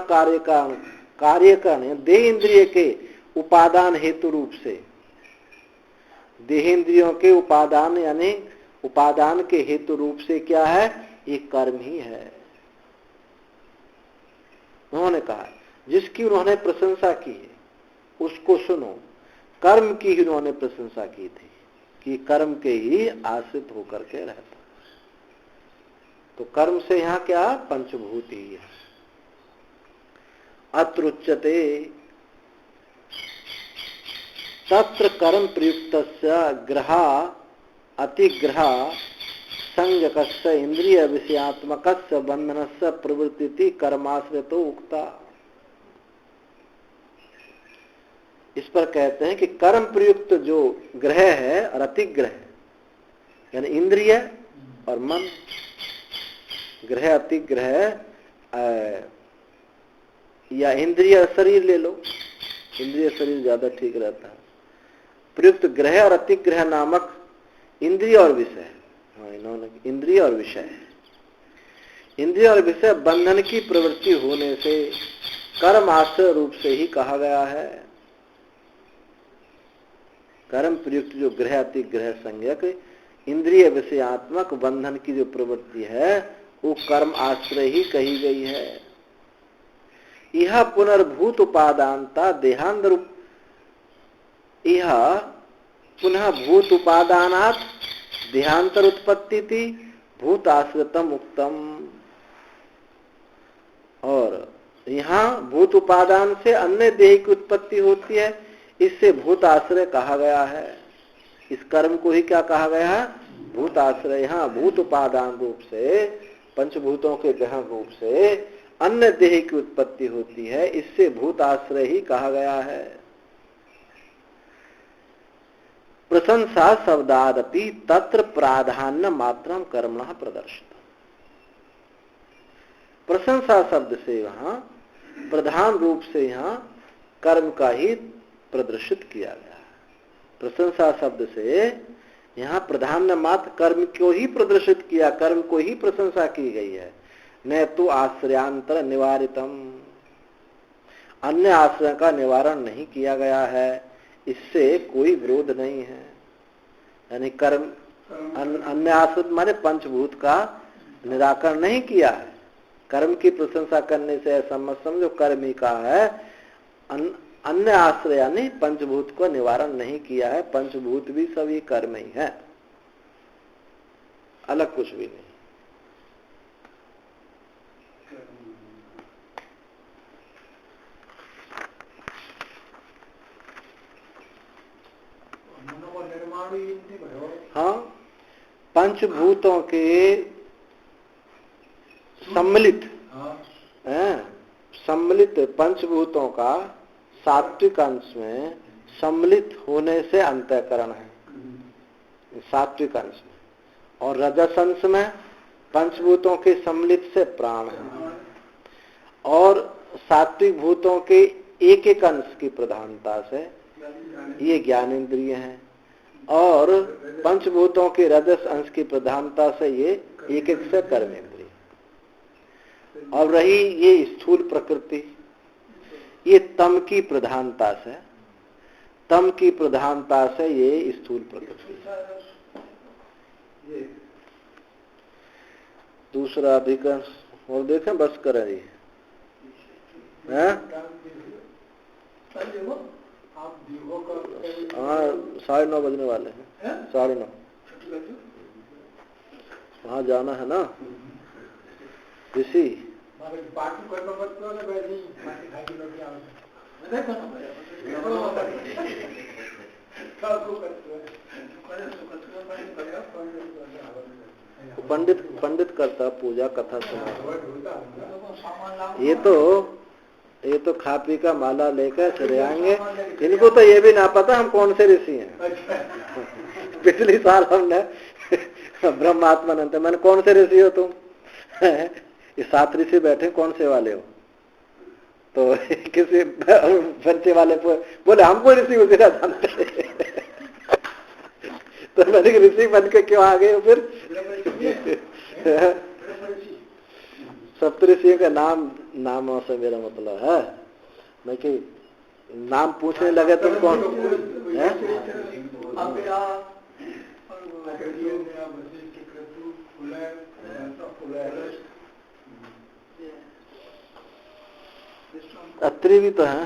कार्यकरण देह इंद्रिय के उपादान हेतु रूप से, देहेंद्रियों के उपादान यानी उपादान के हेतु रूप से क्या है, ये कर्म ही है। उन्होंने कहा जिसकी उन्होंने प्रशंसा की है उसको सुनो। कर्म की ही उन्होंने प्रशंसा की थी कि कर्म के ही आश्रित होकर के रहता। तो कर्म से यहाँ क्या, पंचभूत ही है। अत्रुच्यते तत्र कर्म प्रयुक्तस्य ग्रहा अतिग्रह संज्ञकस्य इंद्रिय विषयात्मकस्य बंधनस्य प्रवृत्ति कर्माश्रितो उक्ता। इस पर कहते हैं कि कर्म प्रयुक्त जो ग्रह है और अतिग्रह यानी इंद्रिय और मन, ग्रह अतिग्रह या इंद्रिय शरीर ले लो, इंद्रिय शरीर ज्यादा ठीक रहता है। प्रयुक्त ग्रह और अतिग्रह नामक इंद्रिय और विषय, हाँ इन्होंने इंद्रिय और विषय, इंद्रिय और विषय बंधन की प्रवृत्ति होने से कर्म आश्रय रूप से ही कहा गया है। कर्म प्रयुक्त जो ग्रह अतिग्रह संज्ञक इंद्रिय विषयात्मक बंधन की जो प्रवृत्ति है वो कर्म आश्रय ही कही गई है। यह पुनर्भूत उपादानता देहांतर, यह पुनः भूत उपादानात् देहांतर उत्पत्ति थी भूत आश्रितम उक्तम। और यहाँ भूत उपादान से अन्य देह की उत्पत्ति होती है, इससे भूत आश्रय कहा गया है। इस कर्म को ही क्या कहा गया है, भूत आश्रय। यहाँ भूत उपादान रूप से पंचभूतों के ग्रहण रूप से अन्य देह की उत्पत्ति होती है, इससे भूत आश्रय ही कहा गया है। प्रशंसा शब्दादपि तत्र प्राधान्य मात्रम कर्मणः प्रदर्शित। प्रशंसा शब्द से यहाँ प्रधान रूप से यहाँ कर्म का ही प्रदर्शित किया गया है। प्रशंसा शब्द से यहाँ प्रधान्य मात्र कर्म को ही प्रदर्शित किया, कर्म को ही प्रशंसा की गई है। न तो आश्रयांतर निवारितम, अन्य आश्रय का निवारण नहीं किया गया है, इससे कोई विरोध नहीं है। यानी कर्म अन्य आश्रित माने पंचभूत का निराकरण नहीं किया है। कर्म की प्रशंसा करने से ऐसा मत समझो कर्म ही का है, अन्य आश्रय यानी पंचभूत को निवारण नहीं किया है। पंचभूत भी सभी कर्म ही है, अलग कुछ भी नहीं। हाँ, पंचभूतों के सम्मिलित सम्मिलित पंचभूतों का सात्विक अंश में सम्मिलित होने से अंतःकरण है, सात्विक अंश में, और रजस अंश में पंचभूतों के सम्मिलित से प्राण है, और सात्विक भूतों के एक एक अंश की प्रधानता से ये ज्ञानेंद्रिय हैं, और पंचभूतों के रजस अंश की प्रधानता से ये एक एक से कर्मेंद्रिय। और रही ये स्थूल प्रकृति, ये तम की प्रधानता से, तम की प्रधानता से ये स्थूल प्रकृति। दूसरा अधिकरण और देखें, बस कर रही है। हैं? आप दीवो का हाँ 9:30 बजने वाले हैं। 9:30 वहाँ जाना है ना ऋषि। पार्टी करना मत करो ना वैसे पार्टी खाई की रोटी आवश्यक पंडित करता पूजा कथा सुना। ये तो खा पी का माला लेकर चले आएंगे। इनको तो ये भी ना पता हम कौन से ऋषि हैं। पिछली साल हमने ब्रह्मात्मानंद, मैंने कौन से ऋषि हो तुम? ये 7 ऋषि बैठे, कौन से वाले हो? तो किसी बच्चे वाले बोले हम कोई ऋषि उसी ना जानते। तो मैंने ऋषि बन के क्यों आ गए हो फिर? सप्तऋषियों का नामों से मेरा मतलब है मैं कि नाम पूछने लगे तुम कौन है? अत्रि भी तो है।